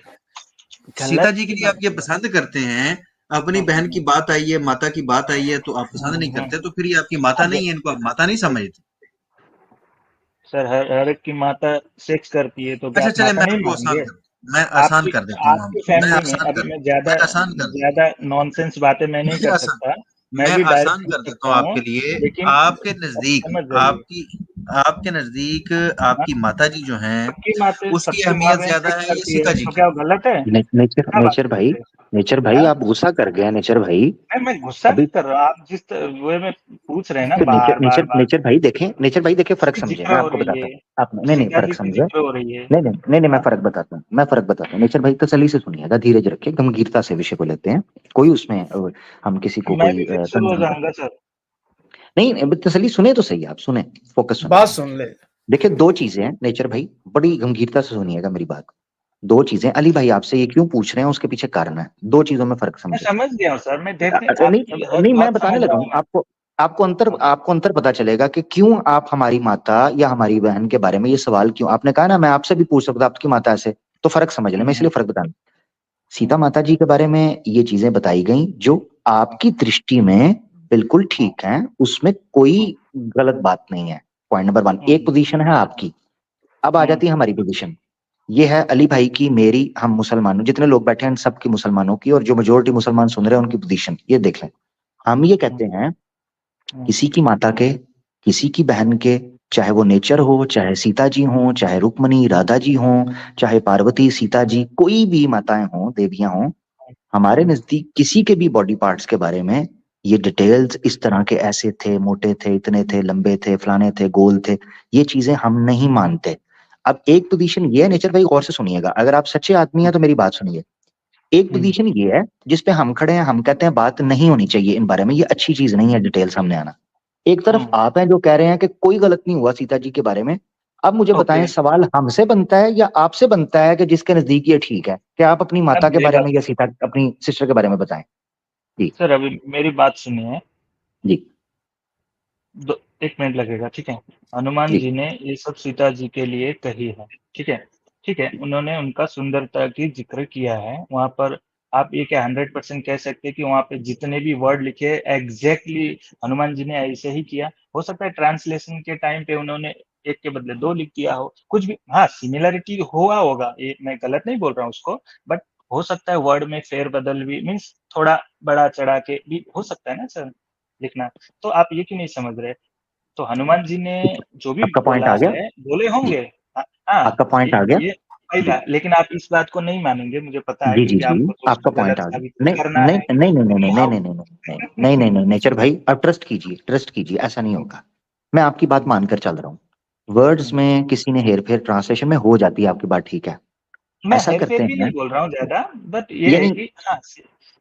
सीता गलत जी के की लिए बात आप ये पसंद करते हैं, अपनी बहन की बात आई है, माता की बात आई है, तो आप पसंद नहीं हम्म, करते, तो फिर ये आपकी माता अब नहीं है, इनको आप माता नहीं समझते। सर हर एक की माता सेक्स करती है, तो क्या अच्छा आप चले, माता नहीं मानेंगे? मैं आसान आपकी कर देता हूँ, आपकी फैमिली में, अभी मैं ज्यादा मैं आसान कर देता ज्यादा नॉनसेंस बातें मैं नहीं हूँ, कर सकता, मैं मैं भी डायरेक्ट आसान पूछ कर देता सकता हूँ हूँ, आपके लिए। लेकिन आपके आप नजदीक समझ जाइए। आपके नजदीक हाँ, आपकी माता जी जो हैं, सबकी माते उसकी सबकी माँ अहमियत बहन ज्यादा सेक्स है या करती है, सीता जी तो की? क्या वो गलत है? नेचर क्या बात कर रहे हैं? नेचर भाई हाँ? आप गुस्सा कर गए नेचर भाई। मैं गुस्सा अभी नहीं कर रहा, आप जिस वे में पूछ रहे हैं ना तो बार बार बार, नेचर भाई देखें, फर्क की समझे, जिक्र मैं हो आपको रही बताता है, हूँ। आप नहीं सीता फर्क जी की समझे। जिक्र हो रही है। नहीं, मैं हाँ, फर्क बताता हूँ। नेचर भाई तसल्ली से सुनिएगा, धीरज रखिए, गंभीरता से विषय को लेते हैं। कोई उसमें हम किसी को मैं कोई भी फिर शुरू हो कंसर्न जाऊंगा करते सर। नहीं, अभी तसल्ली सुने तो सही, आप सुने, फोकस सुने। बात सुन ले। देखिए दो चीजें हैं नेचर भाई, बड़ी गंभीरता से सुनिएगा मेरी बात। दो चीजें, अली भाई आपसे ये क्यों पूछ रहे हैं उसके पीछे कारण है, दो चीजों में फर्क मैं समझे। समझ गया हूँ सर, मैं आपकी हर नहीं मैं बात बताने समझ लगा रहा हूँ हूँ मैं। आपको। आपको अंतर पता चलेगा कि क्यों आप हमारी माता या हमारी बहन के बारे में ये सवाल क्यों आपने कहा ना, मैं आपसे भी पूछ सकता आपकी माता ऐसे, तो फर्क समझ ले, मैं हम्म, इसलिए फर्क बताना। सीता हम्म, माता जी के बारे में ये चीजें बताई गई जो आपकी दृष्टि में बिल्कुल हम्म, ठीक है, उसमें कोई हम्म, गलत बात नहीं है। पॉइंट नंबर वन, एक हम्म, पोजीशन है आपकी। अब आ हम्म, जाती है हमारी पोजीशन। ये है अली भाई की, मेरी, हम मुसलमानों जितने लोग बैठे हैं सबकी, मुसलमानों की, और जो मेजोरिटी मुसलमान सुन रहे हैं उनकी पोजीशन ये देख लें। हम ये कहते हैं हम्म, किसी की माता के, किसी की बहन के, चाहे वो नेचर हो, चाहे सीता जी हो, चाहे रुक्मणी राधा जी हो, चाहे पार्वती सीता जी, कोई भी माताएं हो, देवियां हो, हमारे नजदीक किसी के भी बॉडी पार्ट्स के बारे में ये डिटेल्स इस तरह के, ऐसे थे, मोटे थे, इतने थे, लंबे थे, फलाने थे, गोल थे, ये चीजें हम नहीं मानते। अब एक पोजीशन ये है नेचर भाई, गौर से सुनिएगा, अगर आप सच्चे आदमी हैं तो मेरी बात सुनिए। एक पोजीशन ये है जिसपे हम खड़े हैं, हम कहते हैं बात नहीं होनी चाहिए इन बारे में, ये अच्छी चीज नहीं है डिटेल सामने आना। एक तरफ आप हैं जो कह रहे हैं कि कोई गलत नहीं हुआ सीता जी के बारे में। अब मुझे बताएं, ओके। सवाल हमसे बनता है या आपसे बनता है कि जिसके नजदीक ये ठीक है कि आप अपनी अब माता के मेरी बारे में बात, या सीता अपनी सिस्टर के बारे में बताएं। जी सर अभी मेरी बात सुनिए, जी एक मिनट लगेगा, ठीक है। हनुमान जी जी ने ये सब सीता जी के लिए कही है, ठीक है, ठीक है, उन्होंने उनका सुंदरता की जिक्र किया है वहां पर। आप ये क्या 100% कह सकते हैं कि वहां पे जितने भी वर्ड लिखे एग्जैक्टली हनुमान जी ने ऐसे ही किया? हो सकता है ट्रांसलेशन के टाइम पे उन्होंने एक के बदले दो लिख दिया हो, कुछ भी, हाँ सिमिलरिटी हुआ होगा, ये मैं गलत नहीं बोल रहा हूँ उसको, बट हो सकता है वर्ड में फेर बदल भी, मीन्स थोड़ा बड़ा चढ़ा के भी हो सकता है ना सर लिखना। तो आप ये क्यों नहीं समझ रहे? तो हनुमान जी ने जो भी आपका पॉइंट बोला आ गया है, बोले जी, होंगे। हाँ, आपका पॉइंट आ गया ये पहला, लेकिन आप इस बात को नहीं मानेंगे, मुझे पता है, जी क्योंकि आपको तो आपका उसको पॉइंट गलत आ गया। साबित नहीं करना नहीं है। नहीं नहीं नहीं एनी नहीं हाउ, नहीं नहीं नहीं नहीं नहीं नहीं नेचर भाई, अब ट्रस्ट कीजिए, ऐसा नहीं होगा। मैं आपकी बात मानकर चल रहा हूँ, वर्ड्स में किसी ने हेर फेर ट्रांसलेशन में हो जाती है, आपकी बात ठीक है। मैं ऐसा हेरफेर करते भी हैं नहीं बोल रहा हूँ ज्यादा, बट ये है यानी कि हाँ,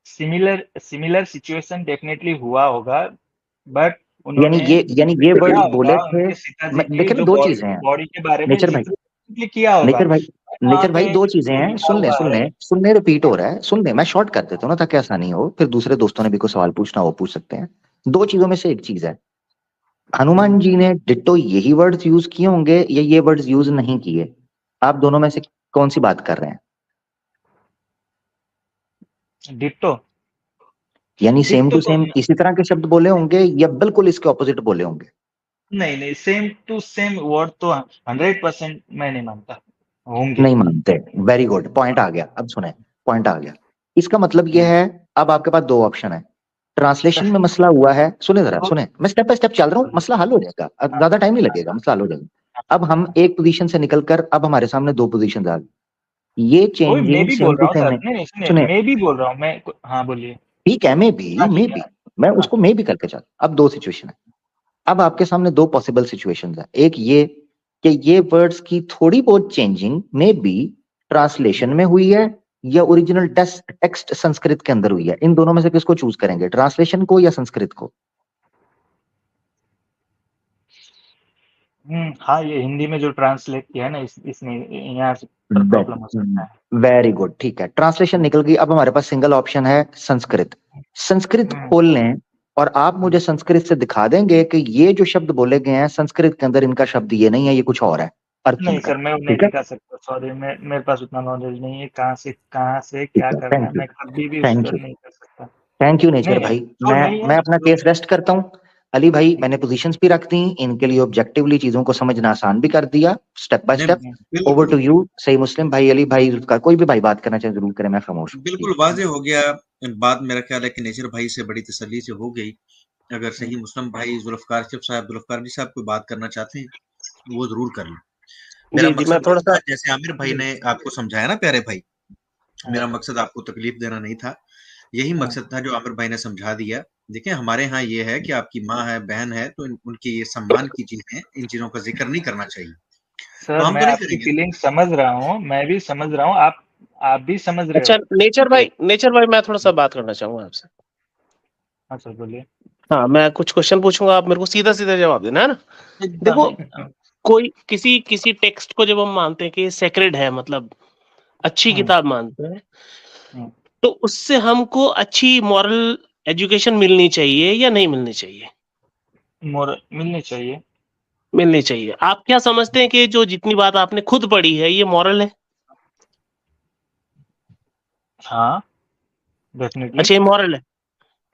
सिमिलर सिमिलर सिचुएशन डेफिनेटली हुआ होगा, बट उन्होंने यानी ये किया वर्ड्स होगा बोले थे। उनके सीता जी की देखिए ना, जो दो बॉडी चीजें हैं बॉडी के बारे में नेचर भाई, जिक्र किया होगा, नेचर भाई, वहां नेचर भाई पे दो चीजें जो हैं, लिखा हुआ है। सुन ले, रिपीट हो रहा है, सुन ले, मैं शॉर्ट कर देता हूँ ना ताकि आसानी हो, फिर दूसरे दोस्तों ने भी कोई सवाल पूछना हो पूछ सकते हैं। दो चीजों में से एक चीज है, हनुमान जी ने डिट्टो यही वर्ड्स यूज किए होंगे या ये वर्ड्स यूज नहीं किए, आप दोनों में से कौन सी बात कर रहे हैं? डिट्टो, यानी सेम डिट्टो टू तो सेम इसी तरह के शब्द बोले होंगे या बिल्कुल इसके ऑपोजिट बोले होंगे? नहीं नहीं, सेम टू सेम वर्ड तो 100% मैं नहीं मानता, होंगे। नहीं मानते। वेरी गुड, पॉइंट आ गया। अब सुने, पॉइंट आ गया। इसका मतलब यह है, अब आपके पास दो ऑप्शन है। ट्रांसलेशन में मसला हुआ है, सुने जरा, सुने, मैं स्टेप बाय स्टेप चल रहा हूँ, मसला हल हो जाएगा, अब ज्यादा टाइम नहीं लगेगा, मसला हल हो जाएगा। अब हम एक पोजीशन से निकलकर अब हमारे सामने दो पोजीशन आ गई। ये वही चेंजिंग मैं भी सेम बोल टू रहा हूँ सेम सर, नहीं, नहीं सुनिए, सुने, मैं भी बोल रहा हूँ, मैं हाँ बोलिए। ठीक है, मैं हाँ भी ठीक है। मैं उसको मैं भी करके चल। अब दो सिचुएशन है, अब आपके सामने दो पॉसिबल सिचुएशंस है। एक ये कि ये वर्ड्स की थोड़ी बहुत चेंजिंग में बी ट्रांसलेशन में हुई है या ओरिजिनल टेक्स्ट संस्कृत के अंदर हुई है। इन दोनों में से किसको चूज करेंगे, ट्रांसलेशन को या संस्कृत को? हाँ, ये हिंदी में जो ट्रांसलेट किया है ना, इसमें यहाँ से प्रॉब्लम हो सकता है। वेरी गुड, ठीक है, ट्रांसलेशन निकल गई। अब हमारे पास सिंगल ऑप्शन है संस्कृत। संस्कृत खोल लें और आप मुझे संस्कृत से दिखा देंगे कि ये जो शब्द बोले गए हैं संस्कृत के अंदर, इनका शब्द ये नहीं है, ये कुछ और है अर्थ नहीं इनका। सर, मैं नहीं ठीक है, दिखा सकता, सॉरी, मेरे पास उतना नॉलेज नहीं है, कहाँ से क्या करना है, थैंक यू, मैं कभी भी उस थैंक पर यू, नहीं कर सकता। थैंक यू नेचर नहीं, भाई। जो नहीं है मैं अपना केस रेस्ट करता हूँ। अली भाई, मैंने पोजीशंस भी रख दी, इनके लिए ऑब्जेक्टिवली चीजों को समझना आसान भी कर दिया, step by step. Over to बिल्कुल यू सही मुस्लिम भाई, अली भाई, जुल्फकार, कोई भी भाई बात करना चाहे जरूर करें, मैं खामोश हूँ। बिल्कुल वाजे हो गया। बात मेरा ख्याल है कि नेचर भाई से बड़ी तसल्ली से हो गई। अगर सही मुस्लिम भाई जुल्फकार जी साहब कोई बात करना चाहते हैं वो जरूर कर लें। मेरा जी जी, मैं मकसद थोड़ा यही था, सा जैसे आमिर भाई ने आपको समझाया ना प्यारे भाई, मेरा मकसद आपको तकलीफ देना नहीं था, यही मकसद था जो आमिर भाई ने समझा दिया। देखिए हमारे यहाँ ये है कि आपकी माँ है, बहन है, तो उनकी ये सम्मान की चीजें, इन चीजों का जिक्र नहीं करना चाहिए, तो सर, हम मैं तो नहीं आपकी करेंगे। फीलिंग समझ रहा हूँ, मैं भी समझ रहा हूँ, आप भी समझ रहे अच्छा, हो। नेचर भाई मैं थोड़ा सा बात करना चाहूंगा आपसे। हाँ सर, बोलिए। हाँ, मैं कुछ क्वेश्चन पूछूंगा, आप मेरे को सीधा सीधा जवाब देना है ना। एकदम देखो, एकदम। कोई किसी किसी टेक्स्ट को जब हम मानते हैं कि सेक्रेड है, मतलब अच्छी हम्म, किताब मानते हैं, हम्म। तो उससे हमको अच्छी मॉरल एजुकेशन मिलनी चाहिए या नहीं मिलनी चाहिए? मिलनी चाहिए। मिलनी चाहिए। आप क्या समझते हैं कि जो जितनी बात आपने खुद पढ़ी है ये मॉरल है? हाँ, डेफिनेटली। अच्छा, ये मॉरल है,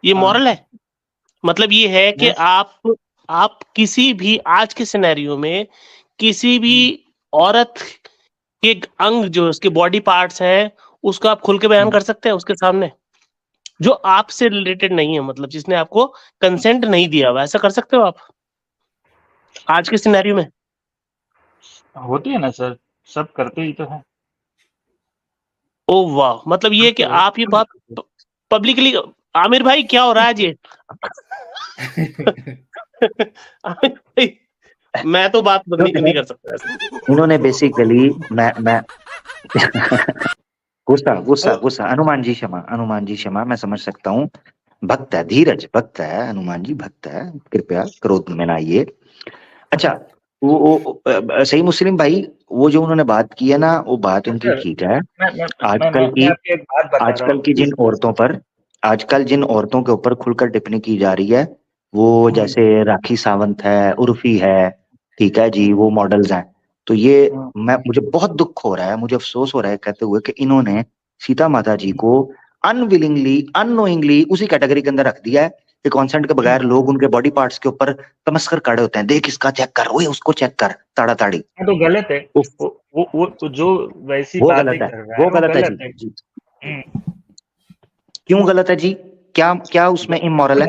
ये हाँ। मॉरल है। मतलब ये है कि यस। आप किसी भी आज के सिनेरियो में किसी भी औरत के अंग, जो उसके बॉडी पार्ट्स हैं, उसको आप खुल के बयान कर सकते हैं उसके सामने, जो आपसे रिलेटेड नहीं है, मतलब जिसने आपको कंसेंट नहीं दिया हुआ, ऐसा कर सकते हो आप आज के सिनेरियो में? होती है ना सर, सब करते ही तो है। ओ वाह, मतलब ये कि आप ये बात पब्लिकली, आमिर भाई क्या हो रहा है आज ये? आमिर भाई, मैं तो बात नहीं कर सकता ऐसे। इन्होंने बेसिकली मैं गुस्सा गुस्सा गुस्सा, हनुमान जी क्षमा, हनुमान जी क्षमा, मैं समझ सकता हूँ, भक्त है, धीरज भक्त है, हनुमान जी भक्त है, कृपया क्रोध में ना आइए। अच्छा, सही मुस्लिम भाई, वो जो उन्होंने बात की है ना, वो बात उनकी सर, ठीक है। मैं आपको एक बात बता रहा आजकल हूँ। की जिन औरतों पर, आजकल जिन औरतों के ऊपर खुलकर टिप्पणी की जा रही है, वो जैसे राखी सावंत है, उर्फी है, ठीक है जी, वो मॉडल्स हैं, तो ये मुझे बहुत दुख हो रहा है, मुझे अफसोस हो रहा है कहते हुए कि इन्होंने सीता माता जी को अनविलिंगली, अननोइंगली उसी कैटेगरी के अंदर रख दिया है कि कॉन्सेंट के बगैर लोग उनके बॉडी पार्ट्स के ऊपर तमस्कर खड़े होते हैं, देख इसका चेक कर, ओए उसको चेक कर, ताड़ा ताड़ी। तो गलत है। वो जो वैसी वो बातें गलत है, कर रहा है वो वो गलत है गलत है। जी। क्यों गलत है जी? क्या क्या उसमें इमोरल है?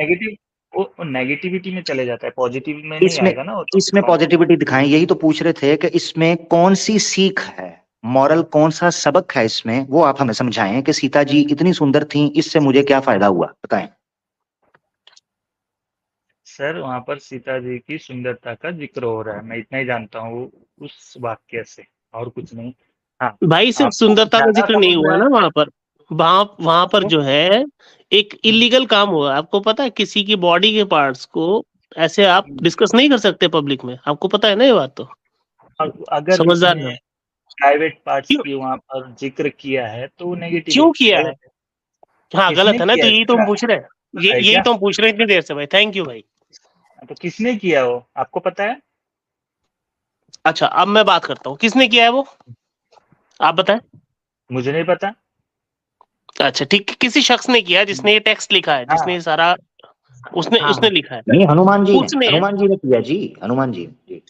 वो नेगेटिविटी में चले जाता है, पॉजिटिव में नहीं इसमें आएगा ना वो तो इसमें बात। पॉजिटिविटी दिखाएं, यही तो पूछ रहे थे कि इसमें कौन सी सीख है, मॉरल कौन सा सबक है इसमें, वो आप हमें समझाएं कि सीता जी इतनी सुंदर थी, इससे मुझे क्या फायदा हुआ, बताएं। सर, वहां पर सीता जी की सुंदरता का जिक्र हो रहा है, मैं इतना ही जानता हूँ उस वाक्य से, और कुछ नहीं। हाँ, भाई सिर्फ आपको सुंदरता का ज्यादा जिक्र नहीं हुआ समझना ना है वहां पर, वहां वहां पर तो जो है एक इलीगल काम हुआ। आपको पता है, किसी की बॉडी के पार्ट्स को ऐसे आप डिस्कस नहीं कर सकते पब्लिक में, आपको पता है ना ये बात तो? अगर समझदार उसने है। प्राइवेट पार्ट्स क्यों की वहां पर जिक्र किया है तो वो नेगेटिव है, क्यों किया है? गलत है। हाँ किसने गलत है ना, किया तो है यही तो सर, हम पूछ रहे हैं, पता है यही क्या? तो हम पूछ रहे हैं इतनी देर से भाई, थैंक यू भाई। तो किसने किया वो आपको पता है? अच्छा, अब मैं बात करता हूँ, किसने किया है वो, आप बताएं। मुझे नहीं पता। अच्छा ठीक, किसी शख्स ने किया जिसने ये टेक्स्ट लिखा है, जिसने हाँ ये सारा उसने हाँ उसने लिखा है, नहीं, हनुमान जी ने, उसने। हनुमान जी ने किया जी, हनुमान जी जी।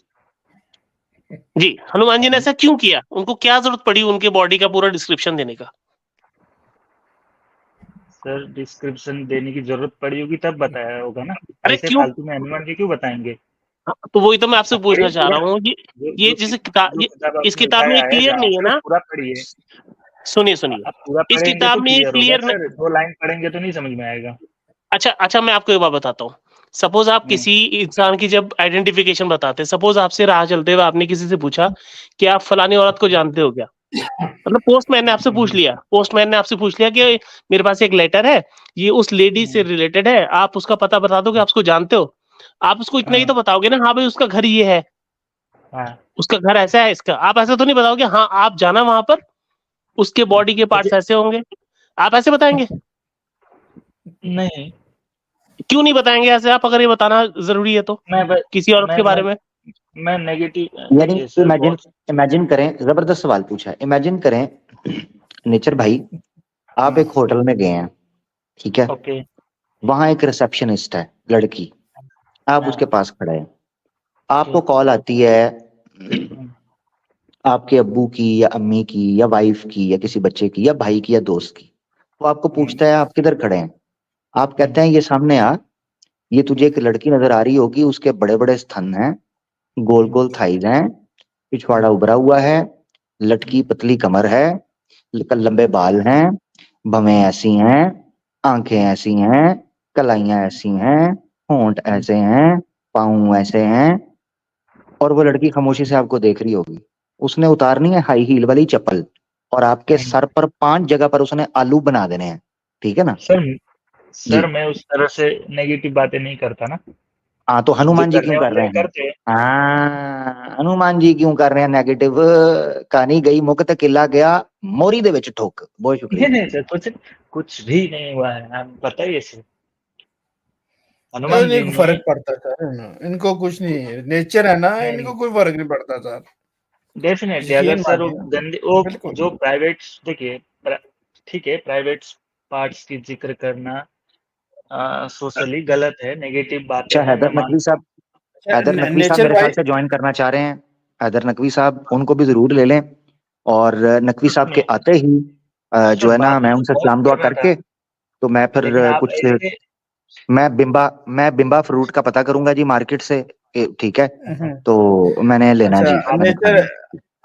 जी, हनुमान जी ने ऐसा क्यों किया? उनको क्या जरूरत पड़ी उनके बॉडी का पूरा डिस्क्रिप्शन देने का? सर डिस्क्रिप्शन देने की जरूरत पड़ी होगी तब बताया होगा ना, अरे ऐसे क्यों? फालतू में हनुमान जी क्यों बताएंगे? तो वही तो मैं आपसे आप पूछना पढ़िए चाह पूरा, रहा हूँ जो ये जो जैसे किताब, जो किताब इस आपने किताब में ये उठाया है क्लियर जहाँ नहीं है से, वो ना? पूरा पढ़िए। सुनिए सुनिए, आप पूरा इस पढ़ेंगे किताब तो में ये क्लियर होगा क्लियर सर, 2 लाइन पढ़ेंगे तो नहीं समझ में आएगा। अच्छा मैं आपको एक बात बताता हूँ। सपोज आप किसी इंसान की जब आइडेंटिफिकेशन बताते हैं, सपोज आपसे राह चलते हुए आपने किसी से पूछा कि आप फलानी औरत को जानते हो क्या? मतलब पोस्टमैन ने आपसे पूछ लिया, पोस्टमैन ने आपसे पूछ लिया कि मेरे पास एक लेटर है, ये उस लेडी से रिलेटेड है, आप उसका पता बता दो कि आप उसको जानते हो। आप उसको इतना ही तो बताओगे ना, हाँ भाई उसका घर ये है, हाँ उसका घर ऐसा है इसका। आप ऐसा तो नहीं बताओगे हाँ आप जाना वहां पर, उसके बॉडी के पार्ट्स ऐसे होंगे, आप ऐसे बताएंगे? नहीं, क्यों नहीं बताएंगे ऐसे आप, अगर ये बताना जरूरी है तो मैं ब- किसी औरत के बारे में? मैं नेगेटिव, यानी देखिए सर इमेजिन बहुत, इमेजिन करें, जबरदस्त सवाल पूछा है। इमेजिन करें नेचर भाई, आप एक होटल में गए हैं, ठीक है, ओके, वहां एक रिसेप्शनिस्ट है लड़की, आप उसके हाँ, पास खड़े हैं, आपको कॉल आती है आपके अब्बू की या अम्मी की या वाइफ की या किसी बच्चे की या भाई की या दोस्त की, वो आपको पूछता है आप किधर खड़े हैं, आप कहते हैं ये सामने आ, ये तुझे एक लड़की नजर आ रही होगी, उसके बड़े बड़े स्तन हैं, गोल गोल थाइज हैं, पिछवाड़ा उभरा हुआ है, लटकी पतली कमर है, लंबे बाल हैं, भवें ऐसी हैं, आंखें ऐसी हैं, कलाइयां ऐसी हैं, होंठ ऐसे हैं, पाँव ऐसे हैं, और वो लड़की खामोशी से आपको देख रही होगी। उसने उतारनी है हाई हील वाली चप्पल, और आपके सर पर 5 जगह पर उसने आलू बना देने हैं, ठीक है ना सर जी। सर मैं उस तरह से नेगेटिव बातें नहीं करता ना, हाँ तो जो हनुमान जी करने क्यों कर वाले रहे हैं हैं? करते हैं। हाँ हनुमान जी क्यों कर रहे हैं नेगेटिव? कहानी गई मुक्त किला गया मोरी दे विच ठोक। बहुत नहीं शुक्रिया। नहीं सर, कुछ भी नहीं हुआ है, आप बताइए सर। हनुमान जी इनको ने, फर्क पड़ता सर, इनको कुछ नहीं है, नेचर है ना, नहीं इनको कोई फर्क नहीं पड़ता सर। डेफिनेटली, अगर यकीन सर वो मानिए, गंदे वो बिल्कुल। जो प्राइवेट, देखिए ठीक है, प्राइवेट पार्ट्स की जिक्र करना सोशली गलत है, नेगेटिव बातें अच्छा हैं, मैं हैदर नकवी मानता हूँ। साहब, हैदर नकवी साहब नेचर मेरे ख्याल भाई, से ज्वाइन करना चाह रहे हैं। हैदर नकवी साहब उनको भी जरूर ले लें, और नकवी साहब के सुनिए आते ही जो सर, है ना, बात मैं तो उनसे बहुत सलाम दुआ करना था, करके तो मैं फिर लेकिन आप कुछ, ऐसे, मैं बिम्बा फ्रूट का पता करूंगा जी मार्केट से, ठीक है, तो मैंने लेना अच्छा जी, मैंने नेचर, खाना है।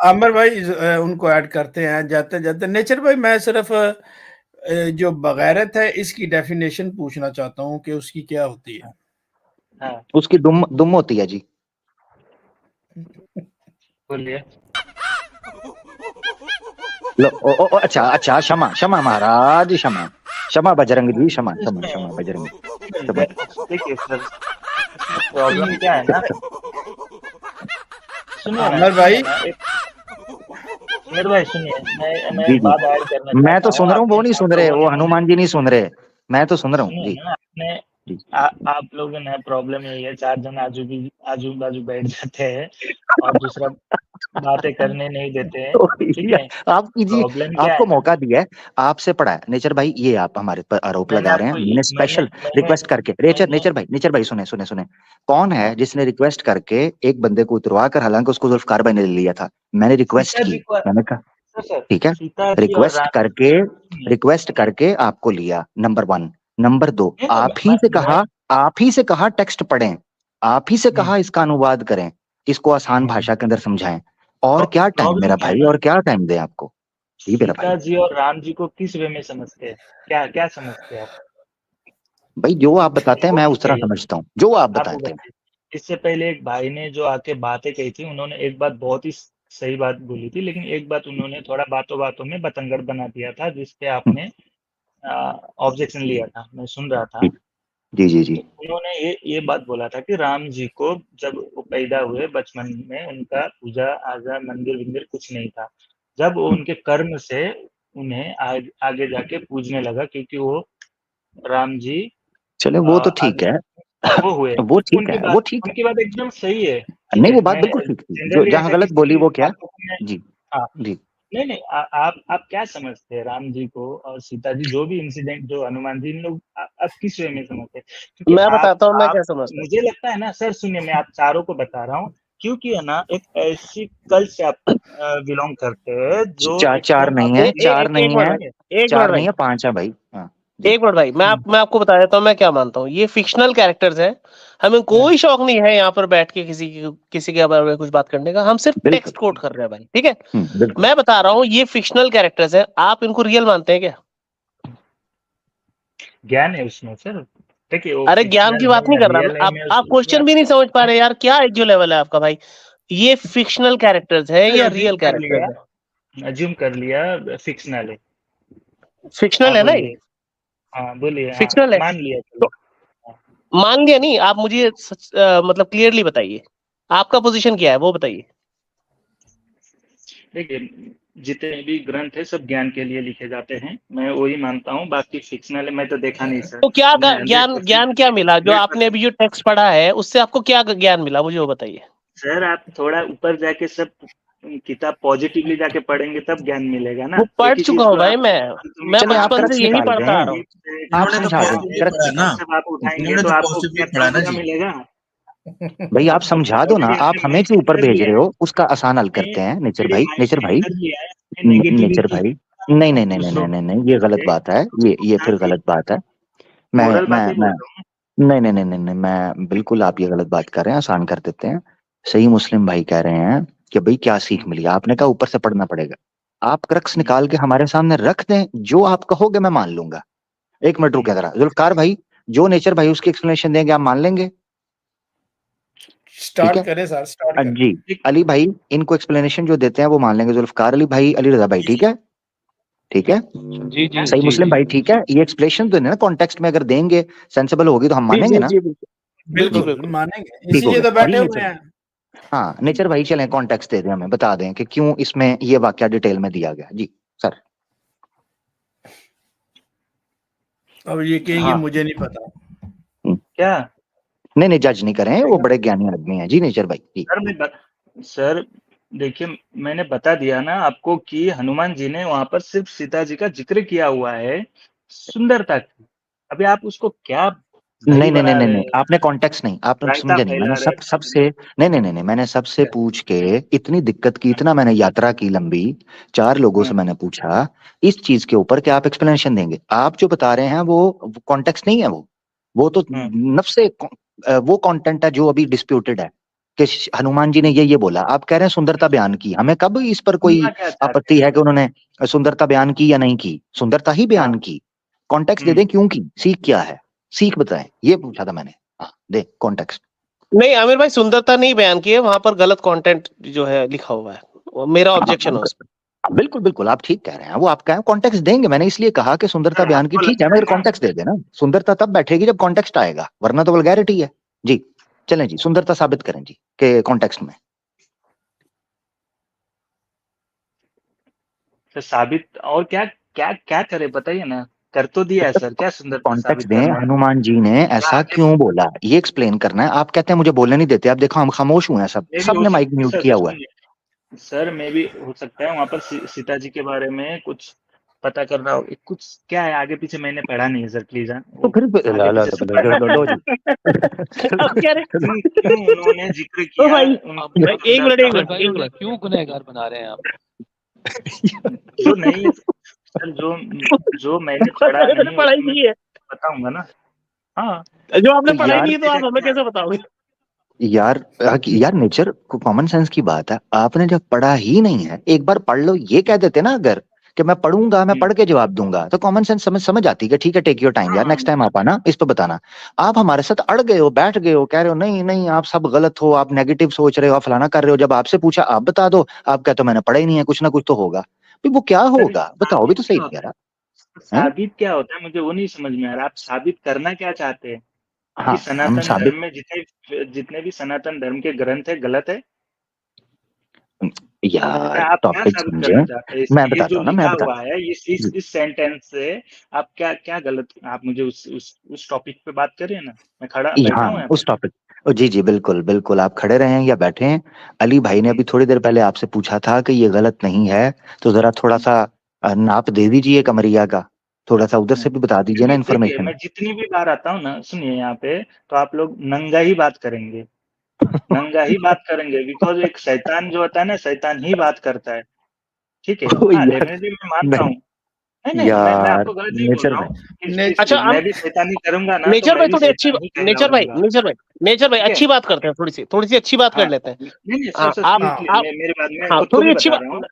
आमिर भाई उनको ऐड करते हैं जाते जाते। नेचर भाई मैं सिर्फ जो बगैरत है इसकी डेफिनेशन पूछना चाहता हूँ कि उसकी क्या होती है। हाँ उसकी दुम दुम होती है जी। बोलिए। लो ओ, अच्छा अच्छा, क्षमा क्षमा महाराज, क्षमा क्षमा बजरंग जी, क्षमा क्षमा इसमें क्षमा बजरंग इसमें क्षमा। देखिए सर, इसमें प्रॉब्लम क्या है ना, आमिर भाई, सुनिए भाई सुनिए, मैं जी एक जी, बात ऐड करना मैं चाहता तो हूँ, सुन रहा हूँ, आपने वो नहीं आप सुन रहे, लोगों वो ने मुझे, हनुमान जी नहीं सुन रहे, मैं तो सुन रहा हूँ सुनिए जी ना, आपने जी। आप लोगों ने प्रॉब्लम यही है, 4 जन आजू बाजू बैठ जाते हैं और दूसरा बातें करने नहीं देते हैं, तो ठीक ये है। आप कीजिए, प्रॉब्लम क्या है आपको ना, मौका दिया है, आपसे पढ़ा है नेचर भाई, ये आप हमारे पर आरोप मैंने लगा रहे हैं, आपको मैंने मैंने स्पेशल मैंने रिक्वेस्ट करके, नेचर मैंने नेचर भाई सुने सुने सुने, कौन है जिसने रिक्वेस्ट करके एक बंदे को उतरवा कर, हालांकि उसको जुल्फकार भाई ने ले लिया था, मैंने रिक्वेस्ट सीता की, जी को, मैंने कहा सर ठीक है, सीता जी और रिक्वेस्ट राम, करके, सुनिए रिक्वेस्ट सुनिए, करके आपको लिया, नंबर 1। नंबर 2, नहीं नहीं आप ही से कहा टेक्स्ट पढ़ें, आप ही से हम्म, कहा इसका अनुवाद करें, इसको आसान भाषा के अंदर समझाएं, और क्या टाइम प्रॉब्लम मेरा क्या है भाई, ना, और क्या टाइम दे आपको जी मेरा भाई। सीता जी और राम जी को किस वे में समझते हैं, क्या क्या समझते हैं आप? भाई जो आप बताते हैं वो मैं नहीं उस तरह चाहिए, समझता हूँ, जो आप आप वो बताते हैं। बताइए। इससे पहले एक भाई ने जो आके बातें कही थी, उन्होंने एक बात बहुत ही सही बात बोली थी, लेकिन एक बात उन्होंने थोड़ा बातों बातों में बतंगड़ बना दिया था, जिसपे हम्म, आपने ऑब्जेक्शन लिया था, मैं सुन रहा था। जी जी जी जी। तो उन्होंने ये बात बोला था कि राम जी को जब वो पैदा हुए बचपन में, उनका पूजा आजा मंदिर विंदिर कुछ नहीं था, जब वो हम्म, उनके कर्म से उन्हें आगे जाके पूजने लगा, क्योंकि वो राम जी चले वो तो ठीक आगे है, वो हुए, वो ठीक है, वो ठीक है, उनकी बात एकदम सही है, ठीक नहीं है। वो बात मैं बिल्कुल ठीक थी, जो जनरली जहां ऐसा गलत किसी बोली की वो क्या। बातों को मैं, जी हाँ, जी। नहीं नहीं आप क्या समझते हैं राम जी को और सीता जी, जो भी इंसिडेंट जो हनुमान जी, इन लोग आप किस वे में समझते हैं? क्योंकि मैं बताता हूँ मैं आप क्या समझता हूँ। मुझे लगता है ना सर, सुनिए मैं आप चारों को बता रहा हूँ, क्योंकि है ना एक ऐसी कल्ट से आप बिलोंग करते हैं जो चार नहीं है, चार नहीं है, एक चार मिनट नहीं भाई, है, 5 है भाई। हाँ जी। एक मिनट भाई, मैं आपको बता देता हूँ मैं क्या मानता हूँ। ये फिक्शनल कैरेक्टर्स हैं, हमें कोई शौक नहीं है यहाँ पर बैठ के किसी के बारे में कुछ बात करने का, हम सिर्फ बिल्कुल। टेक्स्ट कोट कर रहे हैं भाई, ठीक है। बिल्कुल। मैं बता रहा हूँ ये फिक्शनल कैरेक्टर्स हैं, आप इनको रियल मानते हैं क्या? ज्ञान है उसमें सर। देखिए वो अरे ज्ञान की fictional बात है नहीं या कर रहा real मैं, है, आप मैं आप उसको क्वेश्चन भी नहीं समझ पा रहे यार, क्या जो लेवल है आपका भाई। ये फिक्शनल कैरेक्टर्स है या रियल कैरेक्टर्स है? अज्यूम कर लिया फिक्शनल है। फिक्शनल हाँ है ना ये, बोलिए। हाँ बोलिए। हाँ फिक्शनल है मान लिया तो चलो। मान गया नहीं आप, मुझे मतलब क्लियरली बताइए आपका पोजीशन क्या है वो बताइए। देखिए जितने भी ग्रंथ है सब ज्ञान के लिए लिखे जाते हैं, मैं वही मानता हूँ। बाकी फिक्शनल है मैं तो देखा नहीं सर। तो क्या हमने ज्ञान 100% ज्ञान क्या मिला जो आपने 100% अभी जो टेक्स्ट पढ़ा है, उससे आपको क्या ज्ञान मिला मुझे वो बताइए। सर आप थोड़ा ऊपर जाके सब किताब पॉजिटिवली जाके पढ़ेंगे तब ज्ञान मिलेगा ना। वो एक पढ़ ही चुका चीज हूँ को भाई, आप मैं चलिए आप बचपन से क्रक्स यही निकाल पढ़ता रहे आ हैं, रहा हूँ। आप इन्होंने तो समझा दें पॉजिटिव क्रक्स। पढ़ा ना, सब आप उठाएंगे इन्होंने तो तो आपको क्या पॉजिटिव पढ़ा ना तंबू जी। मिलेगा। भाई आप समझा दो ना, आप हमें क्यों ऊपर कर भेज लिया रहे है, हो, उसका आसान हल करते हैं नेचर मेरे भाई, माइंड नेचर में भाई, कर लिया है नेचर नेगेटिविटी भाई। नहीं नहीं नहीं नहीं दूसरों नहीं नहीं नहीं, ये गलत बात है, ये फिर गलत बात है। मैं मोरल मैं बातें बोल मैं रहा हूँ। नहीं नहीं नहीं नहीं नहीं, मैं बिल्कुल, आप ये गलत बात कर रहे हैं, आसान कर देते हैं। सही मुस्लिम भाई कह रहे हैं कि भाई क्या सीख मिली, आपने कहा ऊपर से पढ़ना पड़ेगा। आप क्रक्स निकाल के हमारे सामने रख दें, जो आप कहोगे मैं मान लूंगा। एक मिनट रुके जरा, जुल्फकार भाई, जो नेचर भाई उसकी एक्सप्लेनेशन देंगे आप मान लेंगे, ठीक स्टार्ट है। करें सर, स्टार्ट करें। जी, अली भाई इनको एक्सप्लेनेशन जो देते हैं वो मान लेंगे, जुल्फकार अली भाई, अली रजा भाई, ठीक है, ठीक है। जी जी सही जी मुस्लिम जी भाई, ठीक है। ये एक्सप्लेनेशन तो ना कॉन्टेक्स्ट में अगर देंगे, सेंसिबल होगी तो हम जी मानेंगे जी ना। जी बिल्कुल जी, बिल्कुल बिल्कुल बिल्कुल। मानेंगे, ठीक हो इसीलिए तो गया। अली बैठे हुए नेचर, हैं। हाँ नेचर भाई चलें कॉन्टेक्स्ट दे दें, हमें बता दें कि क्यों इसमें ये वाक्य डिटेल में दिया गया। जी सर। अब ये कहेंगे हाँ मुझे नहीं पता। क्या नहीं नहीं, जज नहीं करें, वो बड़े ज्ञानी आदमी हैं। जी नेचर भाई जी। सर देखिए मैंने बता दिया ना आपको कि हनुमान जी ने वहां पर सिर्फ सीता जी का जिक्र किया हुआ है सुंदरता की। अभी आप उसको क्या दही नहीं नहीं नहीं बना नहीं रहे नहीं, हैं, आपने कॉन्टेक्स्ट नहीं, आपने रायता समझा नहीं। मैंने फैला रहे हैं। सबसे नहीं नहीं नहीं नहीं, मैंने सबसे पूछ के इतनी दिक्कत की, इतना मैंने यात्रा की लंबी, 4 लोगों से मैंने पूछा इस चीज के ऊपर कि आप एक्सप्लेनेशन देंगे। आप जो बता रहे हैं वो कॉन्टेक्स्ट नहीं है, वो तो नफ्स से वो कंटेंट है जो अभी डिस्प्यूटेड है कि हनुमान जी ने ये बोला। आप कह रहे हैं सुंदरता बयान की, हमें कब इस पर कोई सुनना क्या चाहते आपत्ति है कि उन्होंने सुंदरता बयान की या नहीं की, सुंदरता ही बयान की। कॉन्टेक्स्ट दे दें क्यों की, सीख क्या है, सीख बताएं, ये पूछा था मैंने। हाँ दे कॉन्टेक्स्ट। नहीं आमिर भाई, सुंदरता नहीं बयान की है, वहां पर गलत कंटेंट जो है लिखा हुआ है, वो मेरा ऑब्जेक्शन है उसमें। बिल्कुल बिल्कुल, आप ठीक कह रहे हैं, वो आप कहें कॉन्टेक्स्ट देंगे। मैंने इसलिए कहा कि सुंदरता सर बयान की, आपको ठीक है, लगता मगर है ना कॉन्टेक्स्ट दे देना। सुंदरता तब बैठेगी जब कॉन्टेक्स्ट आएगा, वरना तो वल्गैरिटी है। जी चलें जी, सुंदरता साबित करें जी के कॉन्टेक्स्ट में। तो साबित और क्या क्या क्या करे बताइए ना। कर तो दिया है सर, क्या सुंदरता कॉन्टेक्स्ट साबित दें, करना है। हनुमान जी ने क्या ऐसा आगे क्यों बोला ये एक्सप्लेन करना है। आप कहते हैं मुझे बोलने नहीं देते, आप देखो हम खामोश हुए हैं, सब मैं भी हो सबने माइक सकता म्यूट सर किया हुआ है। सुनिए सर, मैं भी हो सकता है वहां पर सीता जी के बारे में कुछ पता करना हो। कुछ क्या है आगे पीछे मैंने पढ़ा नहीं है सर, प्लीज तो वो फिर आगे पीछे सब पढ़ना है। लो जी। अब क्या रे क्यों क्यों उन्होंने जिक्र ओ किया भाई, अब उनकी भाई एक मिनट सुंदरता एक आमिर मिनट भाई एक मिनट क्यों गुनहगार बना रहे हैं आप? जो नहीं सर, जो मैंने पढ़ा मैंने नहीं वो पढ़ाई तो मैं की है, बताऊंगा ना। हाँ जो आपने तो पढ़ाई यार, की है तो आप हमें कैसे बताओगे? यार नेचर कॉमन सेंस की बात है, आपने जब पढ़ा ही नहीं है एक बार पढ़ लो, ये कह देते ना अगर कि मैं पढ़ूंगा, मैं पढ़ के जवाब दूंगा, तो कॉमन सेंस समझ आती है कि ठीक है, टेक योर टाइम यार, हाँ नेक्स्ट टाइम आप आना इस पे बताना। आप हमारे साथ अड़ गए हो, बैठ गए हो, कह रहे हो नहीं नहीं आप सब गलत हो, आप नेगेटिव सोच रहे हो, आप फलाना कर रहे हो। जब आपसे पूछा आप बता दो, आप कहते हो मैंने पढ़ा ही नहीं है, कुछ ना कुछ तो होगा। भाई वो क्या सर होगा बताओ भी साबित तो क्या सही होता यार। है, हैं? साबित क्या होता है मुझे वो नहीं समझ में आ रहा। आप साबित करना क्या चाहते हैं कि हाँ हम सनातन साबित, धर्म में जितने जितने भी सनातन धर्म के ग्रंथ है गलत है। यार आप क्या टॉपिक साबित समझे, करना चाहते हैं मैं ये बताता जो हूँ ना, मैं लिखा बता, हुआ है, ये इस सेंटेंस से आप क्या क्या गलत। आप मुझे उस टॉपिक पे बात करिए ना, मैं खड़ा बैठा हाँ हूँ यहाँ पे। उस टॉपिक, जी जी बिल्कुल बिल्कुल, आप खड़े रहें या बैठे हैं। अली भाई ने अभी थोड़ी देर पहले आपसे पूछा था कि ये गलत नहीं है, तो जरा थोड़ा सा नाप दे दीजिए कमरिया का, थोड़ा सा उधर से भी बता दीजिए ना क्योंकि देखिए इन्फॉर्मेशन। मैं जितनी भी बार आता हूँ ना, सुनिए यहाँ पे तो आप लोग नंगा ही बात करेंगे। नंगा ही बात करेंगे, बिकॉज एक शैतान जो होता है ना, शैतान ही बात करता है, ठीक है। ओ हाँ, यार, डेफिनेटली मैं मानता नहीं हूँ। नहीं, मैं यार, आपको गलत नहीं बोल नेचर रहा भाई, हूँ। ने, अच्छा मैं भी शैतानी करूंगा ना, तो नेचर मैं भाई भी थोड़ी अच्छी, शैतान ही कहलाऊंगा, नेचर भाई ठीक है। अच्छी बात करते हैं, थोड़ी सी अच्छी बात हाँ, कर लेते हैं। नहीं, हाँ सर आप प्लीज, आप मेरी बात, मैं हाँ खुद को थोड़ी भी अच्छी बता बात। रहा हूँ।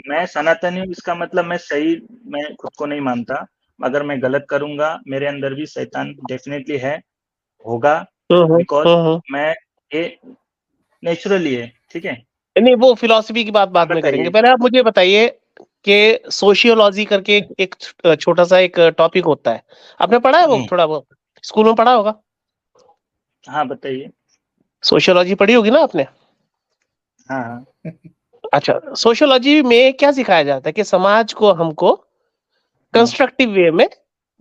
मैं सनातनी हूँ, इसका मतलब मैं खुद को नहीं मानता। अगर मैं गलत करूंगा, मेरे अंदर भी शैतान डेफिनेटली है, होगा, बिकॉज मैं ये नेचुरली है, ठीक है। नहीं वो फिलॉसफी की बात बाद में करेंगे, बताइए। पहले आप मुझे बताइए कि सोशियोलॉजी करके एक छोटा सा एक टॉपिक होता है, आपने पढ़ा है वो, थोड़ा बहुत स्कूल में पढ़ा होगा? हाँ, बताइए। सोशियोलॉजी पढ़ी होगी ना आपने? हाँ, अच्छा, सोशियोलॉजी में क्या सिखाया जाता है कि समाज को हमको कंस्ट्रक्टिव वे में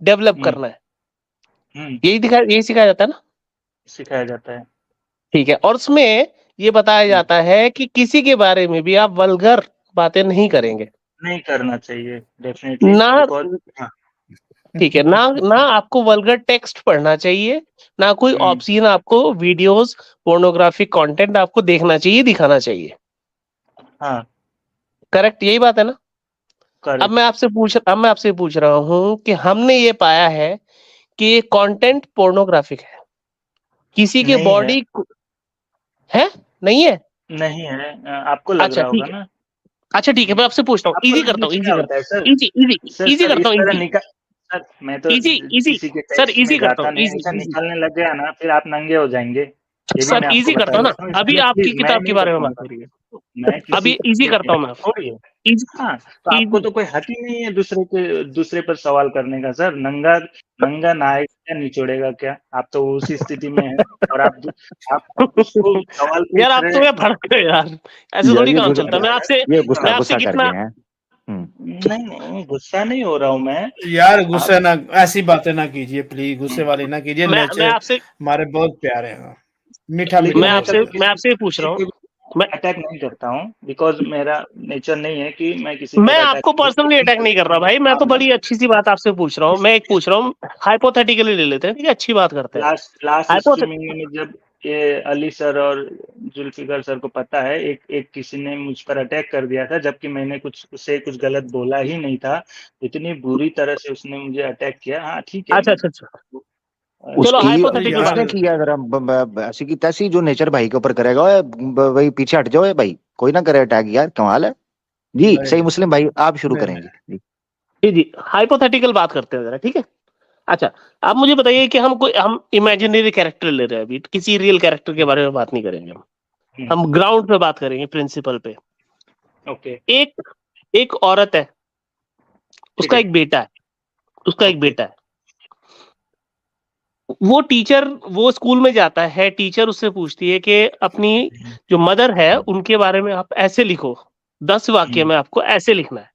डेवलप करना है, यही सिखाया जाता है ना? सिखाया जाता है। ठीक है, और उसमें ये बताया जाता है कि किसी के बारे में भी आप वल्गर बातें नहीं करेंगे, नहीं करना चाहिए डेफिनेटली, ना बिकॉज हाँ, ठीक है ना, ना आपको वल्गर टेक्स्ट पढ़ना चाहिए, ना कोई ऑप्शन आपको वीडियोस पोर्नोग्राफिक कंटेंट आपको देखना चाहिए, दिखाना चाहिए। हाँ, करेक्ट, यही बात है ना? अब करेक्ट। मैं आपसे पूछ रहा हूं कि हमने ये पाया है कि ये कंटेंट पोर्नोग्राफिक है, किसी के नहीं है, बॉडी है, नहीं है? नहीं है, आपको लग अच्छा रहा होगा ठीक है, ना। अच्छा ठीक है, मैं आपसे पूछता हूँ, आपको इजी करता हूँ, लैंग्वेज क्या होता है sir? Easy easy easy sir, करता इस हूँ, तरह इजी निकाल। सर, मैं तो इजी इजी किसी के सर, टेक्स्ट में इजी करता जाता हूँ, नहीं, इजी ऐसा इजी निकालने लग गया ना, फिर आप नंगे हो जाएंगे। ये भी सर, मैं आपको इजी करता बता हूँ ना, देता हूँ, अभी इसलिए आपकी प्लीज मैं किताब के नहीं बारे में बात बताऊंगा। करिए, मैं किसी अभी इजी की करता हूँ मैं आपको, छोड़िए। इजी हाँ, तो आपको इजी तो कोई हक ही नहीं है दूसरे पर सवाल करने का सर। नंगा नंगा नहाएगा क्या, निचोड़ेगा क्या? आप तो उसी स्थिति में हैं, और आप उसको सवाल यार पूछ आप रहे तो हैं। मैं भड़क गए यार, ऐसे यार थोड़ी ये काम गुस्सा, चलता है। ये मैं गुस्सा आपसे गुस्सा कर कितना, गए हैं। नहीं, गुस्सा नहीं हो रहा हूँ मैं। यार आप गुस्सा ना, ऐसी बातें ना कीजिए प्लीज, गुस्से वाली ना कीजिए, मैं नेचर आपसे हमारे बहुत प्यारे हैं, मीठा लेकिन मीठा मैं बोलते कभी हैं। मैं आपसे ही पूछ रहा हूँ, किसी मैं पे अटैक नहीं करता हूँ, बिकॉज मेरा नेचर नहीं है कि मैं किसी मैं पर अटैक आपको करूँ। पर्सनली अटैक नहीं कर रहा भाई, मैं तो बड़ी अच्छी सी बात आपसे पूछ रहा हूँ, मैं एक पूछ रहा हूँ, हाइपोथेटिकली ले लेते हैं, ठीक है, अच्छी बात करते हैं। लास्ट हाइपोथे स्ट्रीमिंग में जब ये अली सर और जुल्फिकार सर को पता है, एक किसी ने मुझ पर अटैक कर दिया था, जबकि मैंने कुछ गलत बोला ही नहीं था। इतनी बुरी तरह से उसने मुझे अटैक किया। हाँ, ठीक है। अच्छा अच्छा अच्छा, चलो उसकी हाइपोथेटिकल बात यार किसने करते किया, अगर ऐसी की तैसी जो नेचर भाई के ऊपर करेगा, ओए, भाई पीछे हट जाओ, ए भाई कोई ना करे अटैक, यार कमाल है जी। नहीं सही मुस्लिम भाई, आप शुरू नहीं करेंगे नहीं, जी। हैं। जी हाइपोथेटिकल बात करते हैं जरा, ठीक है। अच्छा, आप मुझे बताइए कि हम इमेजिनरी कैरेक्टर ले रहे हैं, अभी किसी रियल कैरेक्टर के बारे में बात नहीं करेंगे, हम ग्राउंड पे बात करेंगे, प्रिंसिपल पे। ओके, एक एक औरत है, ठीक उसका है। एक बेटा है, उसका एक ओके। बेटा है, वो स्कूल में जाता है, टीचर उससे पूछती है कि अपनी जो मदर है उनके बारे में आप ऐसे लिखो, 10 वाक्य में आपको ऐसे लिखना है,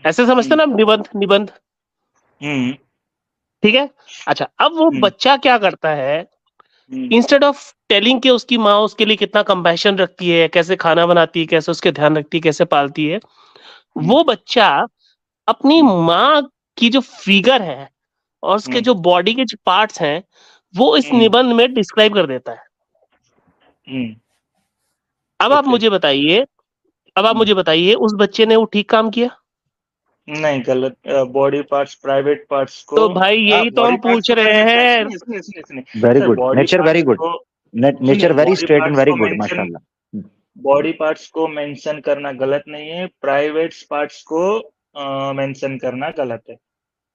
ऐसे समझते ना आप, निबंध निबंध, हम्म ठीक है। अच्छा, अब वो हम्म बच्चा क्या करता है, हम्म इंस्टेड ऑफ टेलिंग कि उसकी माँ उसके लिए कितना कंपैशन रखती है, कैसे खाना बनाती है, कैसे उसके ध्यान रखती है, कैसे पालती है, वो बच्चा अपनी माँ की जो फिगर है और उसके जो बॉडी के जो पार्ट्स हैं वो इस निबंध में डिस्क्राइब कर देता है। अब आप ओके। मुझे बताइए, उस बच्चे ने वो ठीक काम किया? नहीं, गलत। बॉडी पार्ट्स, प्राइवेट पार्ट्स को, तो भाई हाँ, यही तो बॉडी हम पार्ट्स पूछ को रहे मेंशन, हैं। सुनिए सुनिए सुनिए सुनिए very sir, good body nature, very parts good को, नेचर, सुनिए, very straight and very good, mention माशाल्लाह। बॉडी पार्ट्स को मेंशन करना गलत नहीं है, प्राइवेट पार्ट्स को मेंशन करना गलत है।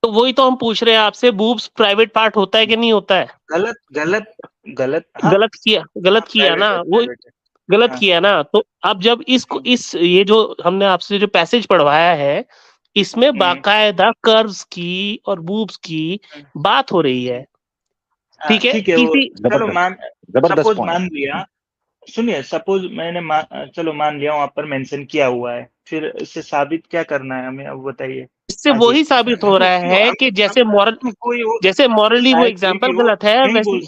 तो वही तो हम पूछ रहे हैं आपसे, बूब्स प्राइवेट पार्ट होता है कि नहीं होता है? गलत, गलत, गलत। हाँ, गलत किया प्राइवेट ना है, वो, प्राइवेट है। गलत हाँ। किया ना। तो अब जब इस ये जो हमने आपसे जो पैसेज पढ़वाया है, इसमें हम्म, बाकायदा कर्व्स की और बूब्स की बात हो रही है, हाँ, ठीक है, ठीक है। वो किसी चलो, जबरदस्त, जबरदस्त सपोज पॉइंट। मान लिया, सुनिए, सपोज चलो मान लिया वहां पर मेंशन किया हुआ है, फिर इससे साबित क्या करना है हमें, अब बताइए इससे आगे। वही साबित हो रहा क्यों है हम कि हम कोई वो जैसे मॉरली वो शायद कोई एग्जाम्पल भी वो गलत है नहीं वैसे। बोल।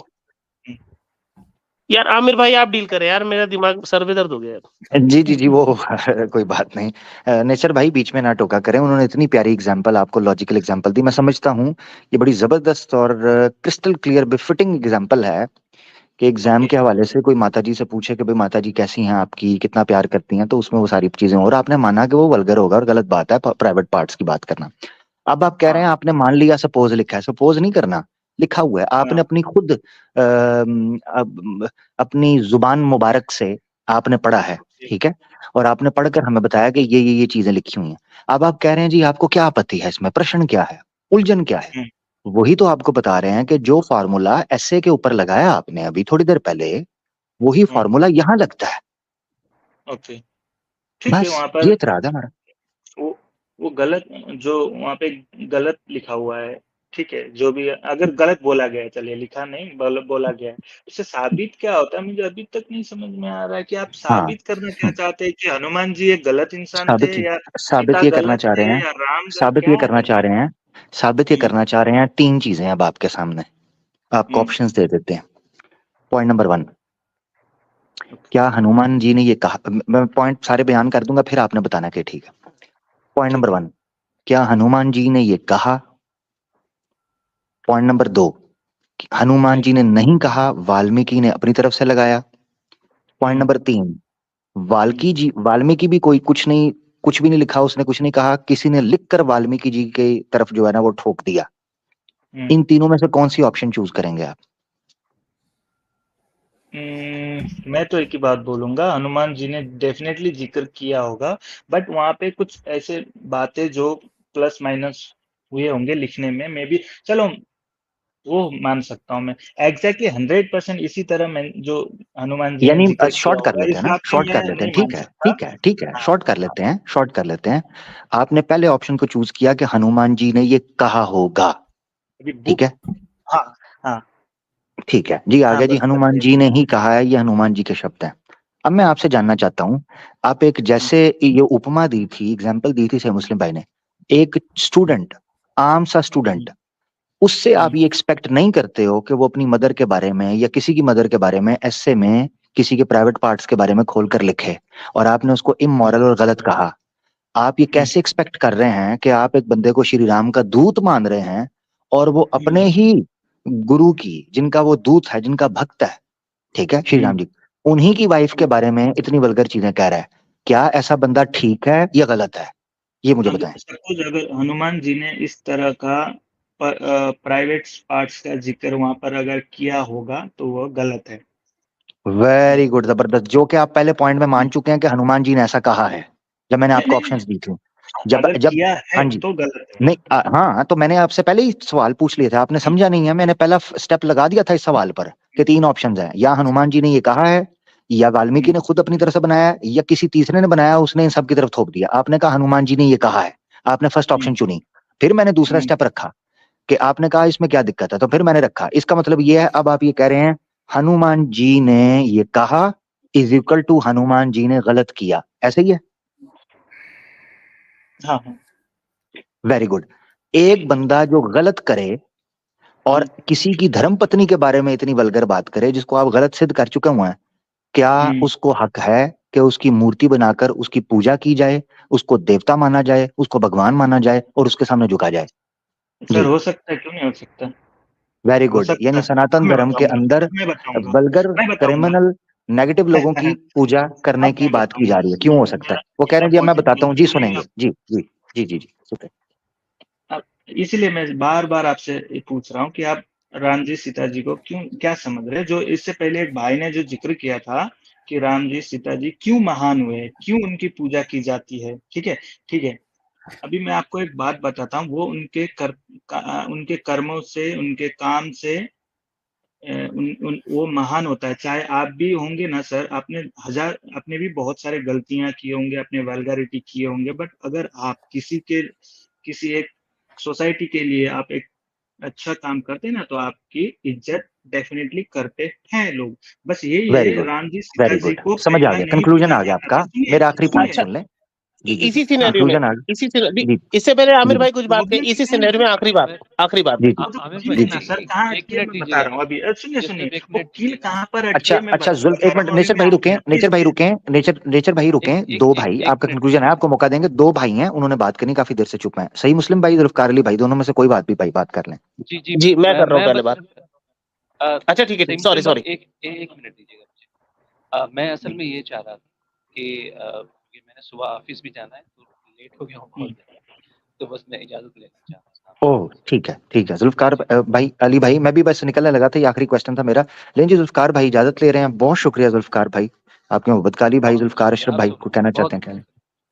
यार आमिर भाई आप डील करें यार, मेरा दिमाग सर में दर्द हो गया। जी जी जी, वो कोई बात नहीं। नेचर भाई बीच में ना टोका करें, उन्होंने इतनी प्यारी एग्जांपल, आपको लॉजिकल एग्जांपल दी, मैं समझता हूँ ये बड़ी जबरदस्त और क्रिस्टल क्लियर बिफिटिंग एग्जांपल है कि एग्जाम ओके के हवाले से कोई माताजी से पूछे कि भाई माताजी कैसी हैं आपकी, कितना प्यार करती हैं, तो उसमें वो सारी चीजें, और आपने माना कि वो वल्गर होगा और गलत बात है प्राइवेट पार्ट्स की बात करना। अब आप कह रहे हैं हाँ आपने मान लिया, सपोज लिखा है, सपोज नहीं करना, लिखा हुआ है, आपने हाँ अपनी खुद अपनी जुबान मुबारक से आपने पढ़ा है, ओके ठीक है, और आपने पढ़कर हमें बताया कि ये चीजें लिखी हुई हैं। अब आप कह रहे हैं जी आपको क्या आपत्ति है इसमें, प्रश्न क्या है, उलझन क्या है? हम्म, वही तो आपको बता रहे हैं कि जो फार्मूला एसए के ऊपर लगाया आपने अभी थोड़ी देर पहले, वही हम्म, फार्मूला यहाँ लगता है। ओके ठीक है। बस वहां ये पर इतराज है हमारा। वो वो गलत, जो वहां पे गलत लिखा हुआ है, ठीक है, जो भी अगर गलत बोला गया है, चलिए लिखा नहीं बोला गया है, उससे साबित क्या होता है? मुझे अभी तक नहीं समझ में आ रहा है कि आप हाँ, साबित करना क्या चाहते हैं, कि हनुमान जी एक गलत इंसान थे, साबित या साबित सीता ये करना गलत चाह रहे थे, हैं, या राम साबित क्या ये करना चाह करना? रहे हैं, साबित ये हम्म, करना चाह रहे हैं। तीन चीजें अब आपके सामने, आपको हम्म, ऑप्शंस दे देते हैं। पॉइंट नंबर 1, ओके, क्या हनुमान जी ने ये कहा, मैं पॉइंट सारे बयान कर दूंगा फिर आपने बताना कि ठीक है। पॉइंट नंबर ठीक है। 1, क्या हनुमान जी ने ये कहा? पॉइंट नंबर 2, हनुमान नहीं, जी ने नहीं कहा, वाल्मीकि ने अपनी तरफ से लगाया। पॉइंट हम्म, नंबर 3, हम्म, वाल्मीकि भी कोई कुछ भी नहीं लिखा, उसने कुछ नहीं कहा, किसी ने लिखकर वाल्मीकि जी की तरफ जो है ना वो ठोक दिया। हम्म, इन तीनों में से कौन सी ऑप्शन चूज करेंगे आप? मैं तो एक ही बात बोलूंगा, हनुमान जी ने डेफिनेटली जिक्र किया होगा, बट वहां पे कुछ ऐसे बातें जो प्लस माइनस हुए होंगे लिखने में, मे बी, चलो वो मान सकता हूँ मैं। एग्जैक्टली 100% इसी तरह मैं जो हनुमान जी ने यानी जिक्र किया शॉर्ट कर होगा, लेते इस हैं ना, बात में शॉर्ट मैं कर लेते हैं, नहीं मान सकता। ठीक है, हाँ शॉर्ट कर लेते हैं, शॉर्ट कर लेते हैं। आपने पहले ऑप्शन को चूज किया कि हनुमान जी ने ये कहा होगा, अभी ठीक बुक। है, हाँ हाँ ठीक है जी, हाँ, आगे जी, बस हनुमान बताइए। जी ने ही कहा है, ये हनुमान जी के शब्द हैं। अब मैं आपसे जानना चाहता हूं, आप एक जैसे ये उपमा दी थी, एग्जाम्पल दी थी सही मुस्लिम भाई ने, एक स्टूडेंट, आम सा स्टूडेंट, उससे आप हम्म, ये एक्सपेक्ट नहीं करते हो कि वो अपनी मदर के बारे में या किसी की मदर के बारे में ऐसे में किसी के प्राइवेट पार्ट्स के बारे में खोलकर लिखे, और आपने उसको इमोरल और गलत कहा। आप ये हम्म, कैसे एक्सपेक्ट कर रहे हैं कि आप एक बंदे को श्री राम का दूत मान रहे हैं, और वो अपने हम्म, ही गुरु की, जिनका वो दूत है, जिनका भक्त है, ठीक है, श्री हम्म, राम जी, उन्हीं की वाइफ के हम्म। बारे में इतनी वल्गर चीजें कह रहा है? क्या ऐसा बंदा ठीक है या गलत है? ये मुझे बताएं। अगर सपोज अगर हनुमान जी ने इस तरह का प्राइवेट पार्ट्स का जिक्र वहां पर अगर किया होगा, तो वो गलत है। वेरी गुड, जबरदस्त, जो कि आप पहले पॉइंट में मान चुके हैं कि हनुमान जी ने ऐसा कहा है, जब मैंने नहीं आपको नहीं, ऑप्शंस दी थी। जब अगर जब किया है हाँ जी, तो गलत है। नहीं हाँ, तो मैंने आपसे पहले ही सवाल पूछ लिए थे, आपने हम्म, समझा नहीं है, मैंने पहला स्टेप लगा दिया था इस सवाल पर कि तीन ऑप्शंस हैं, या हनुमान जी ने ये कहा है, या वाल्मीकि हम्म, ने खुद अपनी तरफ से बनाया है, या किसी तीसरे ने बनाया, उसने इन सब की तरफ थोप दिया। आपने कहा हनुमान जी ने ये कहा है, आपने फर्स्ट हम्म, ऑप्शन चुनी। फिर मैंने दूसरा हम्म, स्टेप रखा कि आपने कहा इसमें क्या दिक्कत है, तो फिर मैंने रखा, इसका मतलब ये है, अब आप ये कह रहे हैं हनुमान जी ने ये कहा is equal to Hanuman ji ने गलत किया, ऐसे ही है? हाँ हाँ, वेरी गुड। एक बंदा जो गलत करे और हम्म, किसी की धर्म पत्नी के बारे में इतनी वल्गर बात करे, जिसको आप गलत सिद्ध कर चुके हुए हैं, क्या हम्म। उसको हक है कि उसकी मूर्ति बनाकर उसकी पूजा की जाए, उसको देवता माना जाए, उसको भगवान माना जाए और उसके सामने झुका जाए? सर जी, हो सकता है, क्यों नहीं हो सकता? वेरी हो गुड, सकता यानी है, सनातन मैं धर्म के बताऊंगा, अंदर मैं बताऊंगा, वल्गर, मैं बताऊंगा। क्रिमिनल, नेगेटिव लोगों की पूजा करने अब की मैं बात की जा बताऊंगा, रही है, क्यों हो सुनिए सकता मेरा है? वो कह रहे मेरा हैं जी अब मैं पॉइंट बताता हूँ जी, सुनिए सुनेंगे अब। जी जी जी जी जी, सुने। अब इसीलिए मैं बार बार आपसे ये पूछ रहा हूँ कि आप राम जी सीता जी को क्यों, क्या समझ रहे हैं? जो इससे पहले एक भाई ने जो जिक्र किया था कि राम जी सीता जी क्यों महान हुए, क्यों उनकी पूजा की जाती है, ठीक है, ठीक है। अभी मैं आपको एक बात बताता हूँ, वो उनके कर्मों से, उनके काम से वो महान होता है। चाहे आप भी होंगे ना सर, आपने भी बहुत सारे गलतियां किए होंगे, अपने वल्गैरिटी किए होंगे, बट अगर आप किसी एक सोसाइटी के लिए आप एक अच्छा काम करते हैं ना, तो आपकी इज्जत डेफिनेटली करते हैं लोग। बस यही वेरी है, गुड, राम जी सीता वेरी जी गुड, को समझ आ पहला गया, नहीं कंक्लूजन पूजा आ गया जाता था। आपका। सुनिए मेरे आखिरी पॉइंट सुनिए। अच्छा, सुन ले। जी जी जी, इसी सिनेरियो में, कंक्लूजन आ गया। इसी सिनेरियो, जी इससे पहले आमिर जी भाई कुछ बात कही, प्रॉब्लम इसी क्या है? सिनेरियो में आखिरी बात। जी जी आमिर भाई जी सुनिए ना जी। सर, कहाँ एक अटकी है मिनट मैं बता दीजिएगा, रहा हूँ अभी। सुनिए जस्ट सुनिए, एक वो मिनट कील कहाँ पर अटकी अच्छा है मैं अच्छा, जुल्फ, बता एक रहा मिनट, हूँ अभी। नेचर मैं भाई रुके, आपको प्लीज प्लीज। नेचर भाई रुके, एक दो एक भाई, एक आपका मिनट कंक्लूजन है, आपको मौका देंगे, दो भाई हैं, उन्होंने बात करनी, काफी देर से चुप हैं, सही मुस्लिम भाई, जुल्फकार अली भाई, दोनों में से कोई बात भी भाई बात कर लें। जी जी, जी मैं कर रहा हूँ मैं पहले बस बात। अच्छा ठीक है, सही सॉरी मुस्लिम सॉरी। भाई, एक मिनट दीजिएगा मुझे। मैं असल में ये चाह रहा था कि क्योंकि मैंने सुबह ऑफिस भी जाना है तो लेट हो गया हूँ बहुत ज़्यादा, तो बस मैं इजाज़त लेना चाहता था। ओह ठीक है जुल्फकार भाई, अली भाई, मैं भी बस निकलने लगा था, ये आखिरी क्वेश्चन था मेरा। लेकिन जी जुल्फकार भाई इजाजत ले रहे हैं, बहुत शुक्रिया जुल्फकार भाई, आपके मोहब्बत का। अली भाई, बहुत जुल्फकार, शुक्रिया, अशरफ भाई आपका को कहना बहुत चाहते हैं क्या?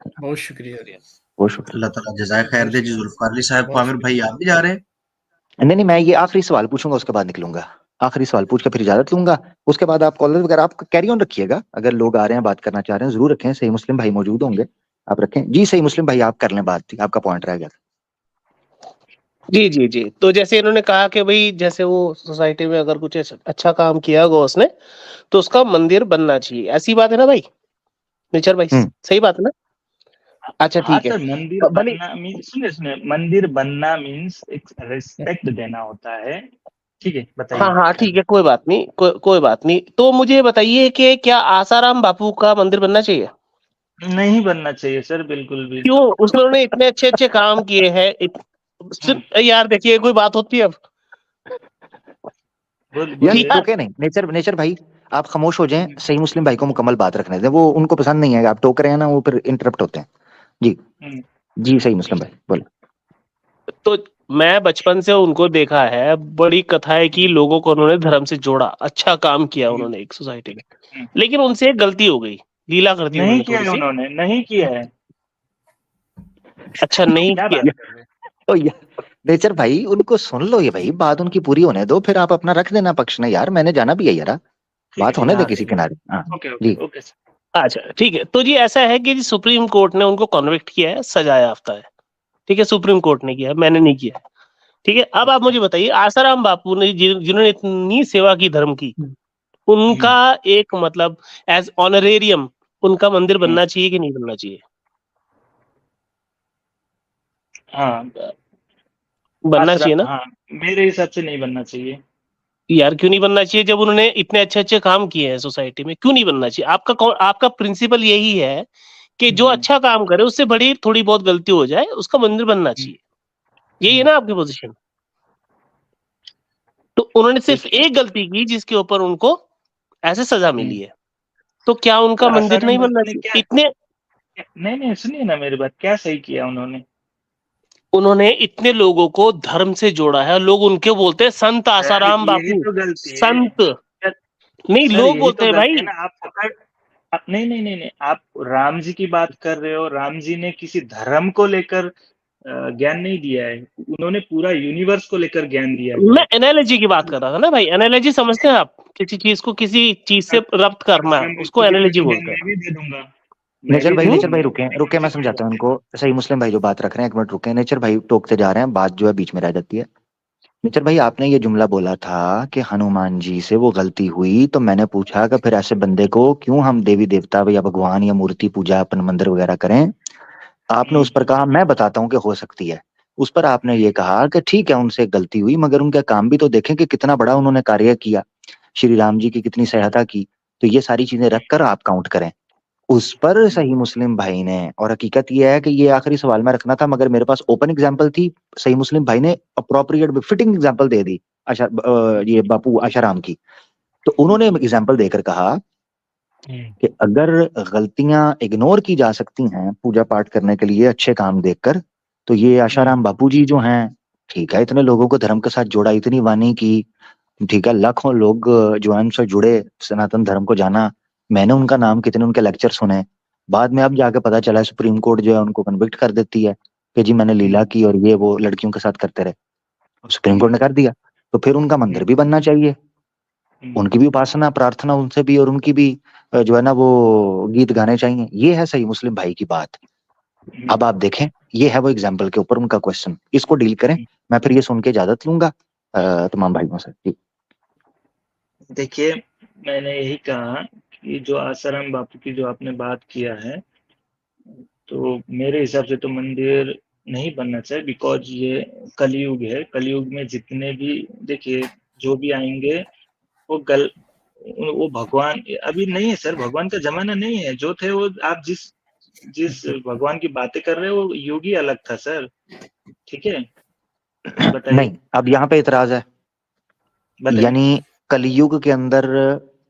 बहुत बहुत शुक्रिया। शुक्रिया। बहुत शुक्रिया। अल्लाह ताला जज़ाय खैर दे जी जुल्फकार अली साहब को। बहुत आमिर भाई आप भी जा रहे हैं? नहीं मैं ये आखिरी सवाल पूछूंगा, उसके बाद निकलूंगा। आखिरी सवाल पूछ के फिर इजाजत लूंगा, उसके बाद आप कॉलर वगैरह आप कैरी ऑन रखिएगा, अगर लोग आ रहे हैं बात करना चाह रहे हैं जरूर रखें, सही मुस्लिम भाई मौजूद होंगे, आप रखें जी। सही मुस्लिम भाई आप कर लें बात, थी आपका पॉइंट रह गया था। जी जी जी, तो जैसे इन्होंने कहा कि भाई जैसे वो सोसाइटी में अगर कुछ अच्छा काम किया होगा उसने, तो उसका मंदिर बनना चाहिए, ऐसी बात है ना भाई नेचर भाई? सही बात है ना? अच्छा हाँ ठीक है। सर, मंदिर भले बनना मीन्स, सुनिए मंदिर बनना मीन्स एक रिस्पेक्ट देना होता है। ठीक है, हाँ बताइए। हाँ ठीक है, कोई बात नहीं, कोई बात नहीं। तो मुझे बताइए कि क्या आसाराम बापू का मंदिर बनना चाहिए? नहीं बनना चाहिए सर, बिल्कुल भी। क्यों? उसने इतने अच्छे अच्छे काम किए हैं, सिर्फ यार देखिए कोई बात होती है अब। यार बोलिए। टोके नहीं, नेचर भाई आप खामोश हो जाएं, सही मुस्लिम भाई को मुकम्मल बात रखने दें, वो उनको पसंद नहीं है आप टोक रहे हैं ना, वो फिर इंटरप्ट होते हैं। जी जी सही मुस्लिम भाई बोलो। तो मैं बचपन से उनको देखा है, बड़ी कथाएं की, लोगों को उन्होंने धर्म से जोड़ा, अच्छा काम किया उन्होंने एक सोसाइटी में। लेकिन उनसे एक गलती हो गई, लीला कर दी नहीं उन्होंने किया थोड़ी है सी। उन्होंने, नहीं किया है। अच्छा नहीं क्या किया? बात कर रहे हैं? तो यार नेचर भाई उनको सुन लो, ये भाई बात उनकी पूरी होने दो, फिर आप अपना रख देना पक्ष में, यार मैंने जाना भी है यार, ठीक है, बात ठीक है, होने दे हाँ किसी ठीक है। किनारे। हाँ ओके ओके जी ओके सर। अच्छा ठीक है, तो जी ऐसा है कि जी सुप्रीम कोर्ट ने उनको कॉन्विक्ट किया है, सजा याफ्ता है। ठीक है, सुप्रीम कोर्ट ने किया है, मैंने नहीं किया। ठीक है, अब आप मुझे बताइए, आसाराम बापू ने जिन्होंने इतनी सेवा की धर्म की, उनका एक मतलब एज ऑनरेरियम उनका मंदिर बनना चाहिए कि नहीं बनना चाहिए? हाँ बनना चाहिए ना? हाँ, मेरे हिसाब से नहीं बनना चाहिए। यार क्यों नहीं बनना चाहिए? जब उन्होंने इतने अच्छे अच्छे काम किए हैं सोसाइटी में, क्यों नहीं बनना चाहिए? आपका प्रिंसिपल यही है कि जो अच्छा काम करे, उससे बड़ी थोड़ी बहुत गलती हो जाए, उसका मंदिर बनना चाहिए, यही है ना आपकी पोजीशन? तो उन्होंने सिर्फ देखिए, एक गलती की जिसके ऊपर उनको ऐसे सजा मिली है, तो क्या उनका तो मंदिर आसाराम नहीं बनना बापू ने चाहिए? क्या, इतने नहीं नहीं सुनिए ना मेरी बात, क्या सही किया उन्होंने? उन्होंने इतने लोगों को धर्म से जोड़ा है, लोग उनके बोलते हैं संत सर आसाराम यही बापू। तो गलती है। संत सर नहीं, सर, लोग यही बोलते तो हैं गलती भाई। है ना। आप नहीं नहीं नहीं नहीं, आप राम जी की बात कर रहे हो। राम जी ने किसी धर्म को लेकर ज्ञान नहीं दिया है, उन्होंने पूरा यूनिवर्स को लेकर ज्ञान दिया गया मैं है। एनालॉजी की बात कर रहा था ना भाई, एनालॉजी समझते हैं आप? किसी चीज को किसी चीज से रब्त करना, मैं उसको मूर्ति की एनालॉजी पूजा बोलते मैं हैं। भी दे दूंगा, मैं भी दे नेचर भाई दूंगा, रुके मैं भी रुके, मैं मूर्ति पूजा समझाता हूँ करता उनको। सही मुस्लिम भाई जो बात रख रहे हैं, एक मिनट रुके, नेचर भाई टोकते जा रहे हैं, बात जो है बीच में रह जाती है। नेचर भाई आपने ये जुमला बोला था कि हनुमान जी से वो गलती हुई, तो मैंने पूछा कि फिर ऐसे बंदे को क्यों हम देवी देवता या भगवान या मूर्ति पूजा अपन मंदिर वगैरह करें? आपने उस पर कहा मैं बताता हूँ कि हो सकती है। उस पर आपने ये कहा कि ठीक है उनसे गलती हुई, मगर उनका काम भी तो देखें कि कितना बड़ा उन्होंने कार्य किया, श्री राम जी की कितनी सहायता की, तो ये सारी चीजें रखकर आप काउंट करें। उस पर सही मुस्लिम भाई ने, और हकीकत ये है कि ये आखिरी सवाल में रखना था, मगर मेरे पास ओपन एग्जांपल थी, सही मुस्लिम भाई ने अप्रोप्रिएट फिटिंग एग्जांपल दे दी ये बापू आशाराम की। तो उन्होंने एग्जांपल देकर कहा कि अगर गलतियां इग्नोर की जा सकती हैं पूजा पाठ करने के लिए अच्छे काम देखकर, तो ये आशाराम बापू जी जो हैं, ठीक है इतने लोगों को धर्म के साथ जोड़ा, इतनी वाणी की, ठीक है लाखों लोग जो है उनसे जुड़े, सनातन धर्म को जाना, मैंने उनका नाम कितने उनके लेक्चर सुने, बाद में अब जाके पता चला सुप्रीम कोर्ट जो है उनको कन्विक्ट कर देती है कि जी मैंने लीला की और ये वो लड़कियों के साथ करते रहे, सुप्रीम कोर्ट ने कर दिया, तो फिर उनका मंदिर भी बनना चाहिए, उनकी भी उपासना प्रार्थना उनसे भी, और उनकी भी जो है ना वो गीत गाने चाहिए। ये है सही मुस्लिम भाई की बात। अब आप देखें, ये है वो एग्जाम्पल के ऊपर उनका क्वेश्चन, इसको डील करें, मैं फिर ये सुन के इजाजत लूंगा तमाम भाइयों से जी। देखिए, मैंने यही कहा कि जो आसाराम बापू की जो आपने बात किया है, तो मेरे हिसाब से तो मंदिर नहीं बनना चाहिए, बिकॉज ये कलयुग है। कलयुग में जितने भी, देखिए जो भी आएंगे वो भगवान अभी नहीं है सर, भगवान का जमाना नहीं है। जो थे वो, आप जिस भगवान की बातें कर रहे हो वो युग ही अलग था सर। ठीक है, बताइए। नहीं अब यहाँ पे इतराज है, बताइए। यानी कलयुग के अंदर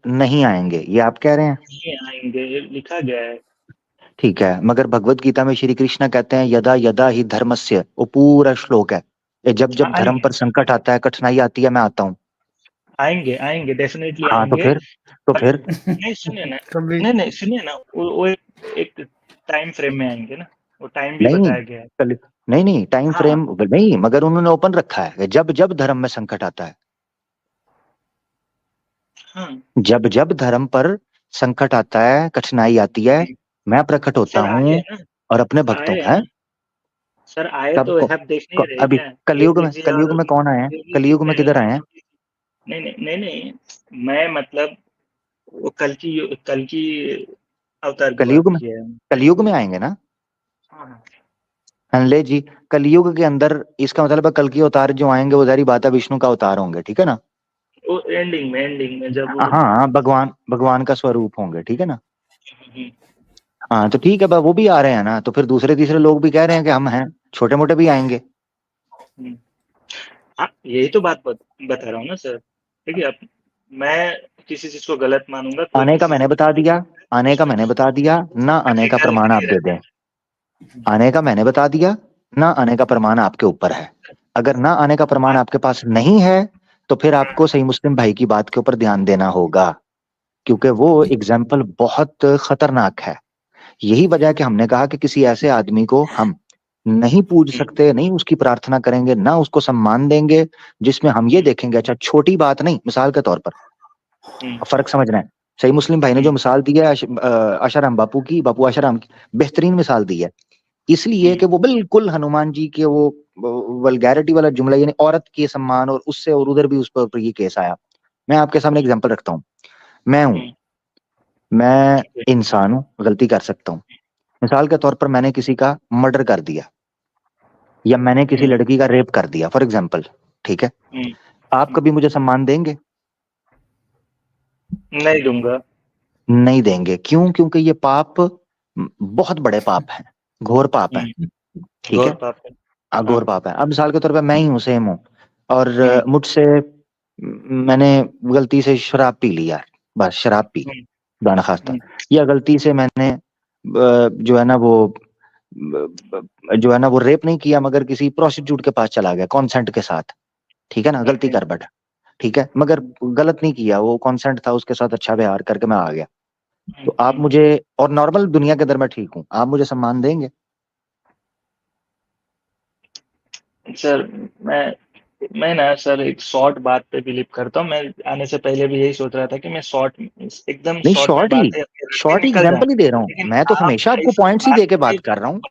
नहीं आएंगे, ये आप कह रहे हैं? नहीं आएंगे, लिखा गया है। ठीक है, मगर भगवत गीता में श्री कृष्ण कहते हैं यदा यदा ही धर्मस्य, वो पूरा श्लोक है, ये जब जब धर्म आएंगे पर संकट आता है, कठिनाई आती है, मैं आता हूँ। आएंगे आएंगे डेफिनेटली हाँ तो आएंगे। फिर नहीं सुनिए ना, कभी नहीं सुनिए ना, वो एक टाइम फ्रेम में आएंगे ना, वो टाइम भी नहीं बताया गया है। नहीं टाइम हाँ फ्रेम नहीं, मगर उन्होंने ओपन रखा है, जब जब धर्म में संकट आता है, हाँ जब जब धर्म पर संकट आता है, कठिनाई आती है, मैं प्रकट होता सर, आए हूँ ना, और अपने भक्तों आए है। हैं सर, आए कब तो को, आप देख नहीं रहे अभी क्या? कलयुग में, एपीजे कलयुग और में कौन आए हैं? कलयुग में किधर आए हैं? नहीं, मैं मतलब वो कल की अवतार की बात कलयुग में, किया है। कलयुग में आएंगे ना? हाँ ले जी, कलयुग के अंदर इसका मतलब है कल की अवतार जो आएंगे वो सारी बात है विष्णु का अवतार होंगे, ठीक है ना? वो एंडिंग में जब वो हाँ, भगवान भगवान का स्वरूप होंगे, ठीक है ना? हम्म, हाँ तो ठीक है, वो भी आ रहे हैं ना, तो फिर दूसरे तीसरे लोग भी कह रहे हैं कि हम हैं, छोटे मोटे भी आएंगे। हम्म। हाँ यही तो बात बता रहा हूँ ना सर। ठीक है, अब मैं किसी चीज को गलत मानूंगा, कोई आने का किसी मैंने चीज बता दिया, आने का मैंने बता दिया, ना आने का प्रमाण आप दे दें। आने का मैंने बता दिया, ना आने का प्रमाण आपके ऊपर है। अगर ना आने का प्रमाण आपके पास नहीं है तो फिर आपको सही मुस्लिम भाई की बात के ऊपर ध्यान देना होगा, क्योंकि वो एग्जाम्पल बहुत खतरनाक है। यही वजह है कि हमने कहा कि किसी ऐसे आदमी को हम नहीं पूज सकते, नहीं उसकी प्रार्थना करेंगे, ना उसको सम्मान देंगे जिसमें हम ये देखेंगे, अच्छा छोटी बात नहीं, मिसाल के तौर पर फर्क समझना है। सही मुस्लिम भाई ने जो मिसाल दी है आशाराम बापू की, बापू आशाराम की, बेहतरीन मिसाल दी है, इसलिए कि वो बिल्कुल हनुमान जी के वो वल्गैरिटी वाला जुमला, यानी औरत के सम्मान, और उससे और उधर भी उस पर ये केस आया। मैं आपके सामने एग्जांपल रखता हूँ, मैं हूं, मैं इंसान हूं, गलती कर सकता हूँ। मिसाल के तौर पर मैंने किसी का मर्डर कर दिया, या मैंने किसी लड़की का रेप कर दिया फॉर एग्जाम्पल, ठीक है? आप कभी मुझे सम्मान देंगे? नहीं दूंगा। नहीं देंगे। क्यों? क्योंकि ये पाप बहुत बड़े पाप हैं, घोर पाप है, ठीक है? गौर पाप है। घोर पाप है। अब मिसाल के तौर पर मैं ही हूँ, सेम हूँ, और मुझसे मैंने गलती से शराब पी लिया, बस शराब पी, दाना खास्ता, या गलती से मैंने जो है ना वो जो है ना वो रेप नहीं किया, मगर किसी प्रोस्टिट्यूट के पास चला गया कॉन्सेंट के साथ, ठीक है ना? गलती कर बैठा, ठीक है, मगर गलत नहीं किया, वो कॉन्सेंट था, उसके साथ अच्छा व्यवहार करके मैं आ गया। तो आप मुझे, और नॉर्मल दुनिया के अंदर मैं ठीक हूँ, आप मुझे सम्मान देंगे? सर मैं ना सर एक शॉर्ट बात पे बिलीव करता हूँ। मैं आने से पहले भी यही सोच रहा था कि मैं एकदम नहीं, शॉर्ट में बातें शॉर्ट निकल जाए, एग्जांपल ही दे रहा हूँ लेकिन मैं, तो आप हमेशा आपको इस पॉइंट्स ही दे के बात कर रहा हूँ।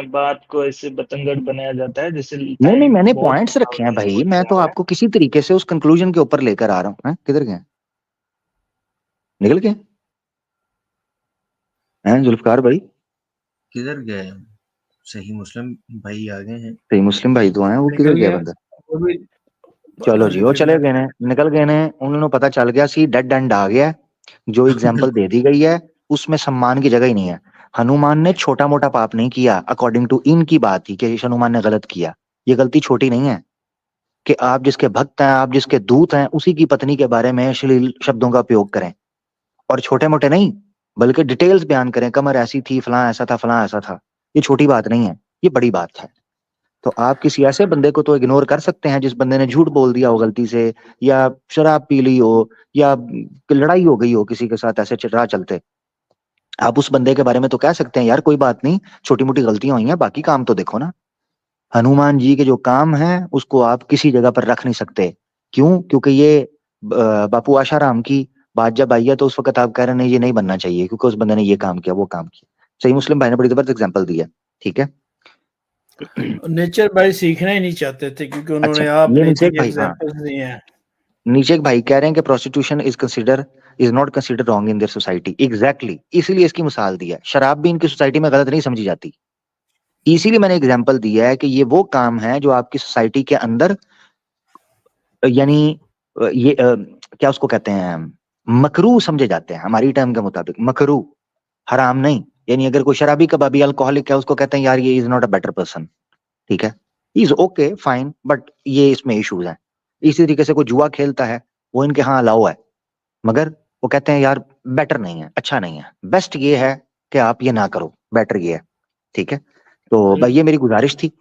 बात को ऐसे बतंगड़ बनाया जाता है जैसे नहीं, टाइम मैंने बहुत पॉइंट्स रखे हैं भाई, मैं तो आपको किसी तरीके से उस कंक्लूजन के ऊपर लेकर आ रहा हूँ। किधर गए? निकल गए हैं जुल्फकार भाई? किधर गए? सही मुस्लिम भाई आ गए हैं। सही मुस्लिम भाई तो आए, वो किधर गया बंदा? चलो जी, वो चले गए ने, निकल गए ने, उन्होंने पता चल गया सी डेड एंड आ गया, जो एग्जाम्पल दे दी गई है उसमें सम्मान की जगह ही नहीं है। हनुमान ने छोटा मोटा पाप नहीं किया, अकॉर्डिंग टू इनकी बात ही कि हनुमान ने गलत किया। ये गलती छोटी नहीं है कि आप जिसके भक्त हैं, आप जिसके दूत हैं, उसी की पत्नी के बारे में अश्लील शब्दों का उपयोग करें, और छोटे मोटे नहीं बल्कि डिटेल्स बयान करें, कमर ऐसी थी, फलां ऐसा था, फलां ऐसा था। ये छोटी बात नहीं है, ये बड़ी बात है। तो आप किसी ऐसे बंदे को तो इग्नोर कर सकते हैं जिस बंदे ने झूठ बोल दिया हो गलती से, या शराब पी ली हो, या लड़ाई हो गई हो किसी के साथ ऐसे राह चलते, आप उस बंदे के बारे में तो कह सकते हैं यार कोई बात नहीं, छोटी मोटी गलतियां हुई हैं, बाकी काम तो देखो ना। हनुमान जी के जो काम है उसको आप किसी जगह पर रख नहीं सकते। क्यों? क्योंकि ये बापू आशाराम की बात जब आई है तो उस वक्त आप कह रहे नहीं ये नहीं बनना चाहिए क्योंकि उस बंदे ने ये काम किया, वो काम किया। सही मुस्लिम भाई ने बड़ी जबरदस्त एग्जांपल दिया, ठीक है? नेचर भाई सीखना ही नहीं चाहते थे क्योंकि उन्होंने अच्छा, आप ये ने नीचे एक इतनी भाई, हाँ, एग्जांपल्स दिए हैं। नीचे एक भाई कह रहे हैं कि prostitution is not consider wrong in their society. Exactly, इसीलिए इसकी मिसाल दी है। शराब भी इनकी सोसाइटी में गलत नहीं समझी जाती, इसीलिए मैंने एग्जांपल दिया है कि ये वो काम है जो आपकी सोसाइटी के अंदर, यानी ये क्या उसको कहते हैं, मकरू समझे जाते हैं हमारी टर्म के मुताबिक, मकरू, हराम नहीं। यानी अगर कोई शराबी कबाबी अल्कोहलिक है उसको कहते हैं यार ये is not a better person, ठीक है, इज ओके फाइन, बट ये इसमें इश्यूज हैं। इसी तरीके से कोई जुआ खेलता है वो इनके यहाँ अलाउ है, मगर वो कहते हैं यार बेटर नहीं है, अच्छा नहीं है, बेस्ट ये है कि आप ये ना करो, बेटर ये है। ठीक है, तो भाई ये मेरी गुजारिश थी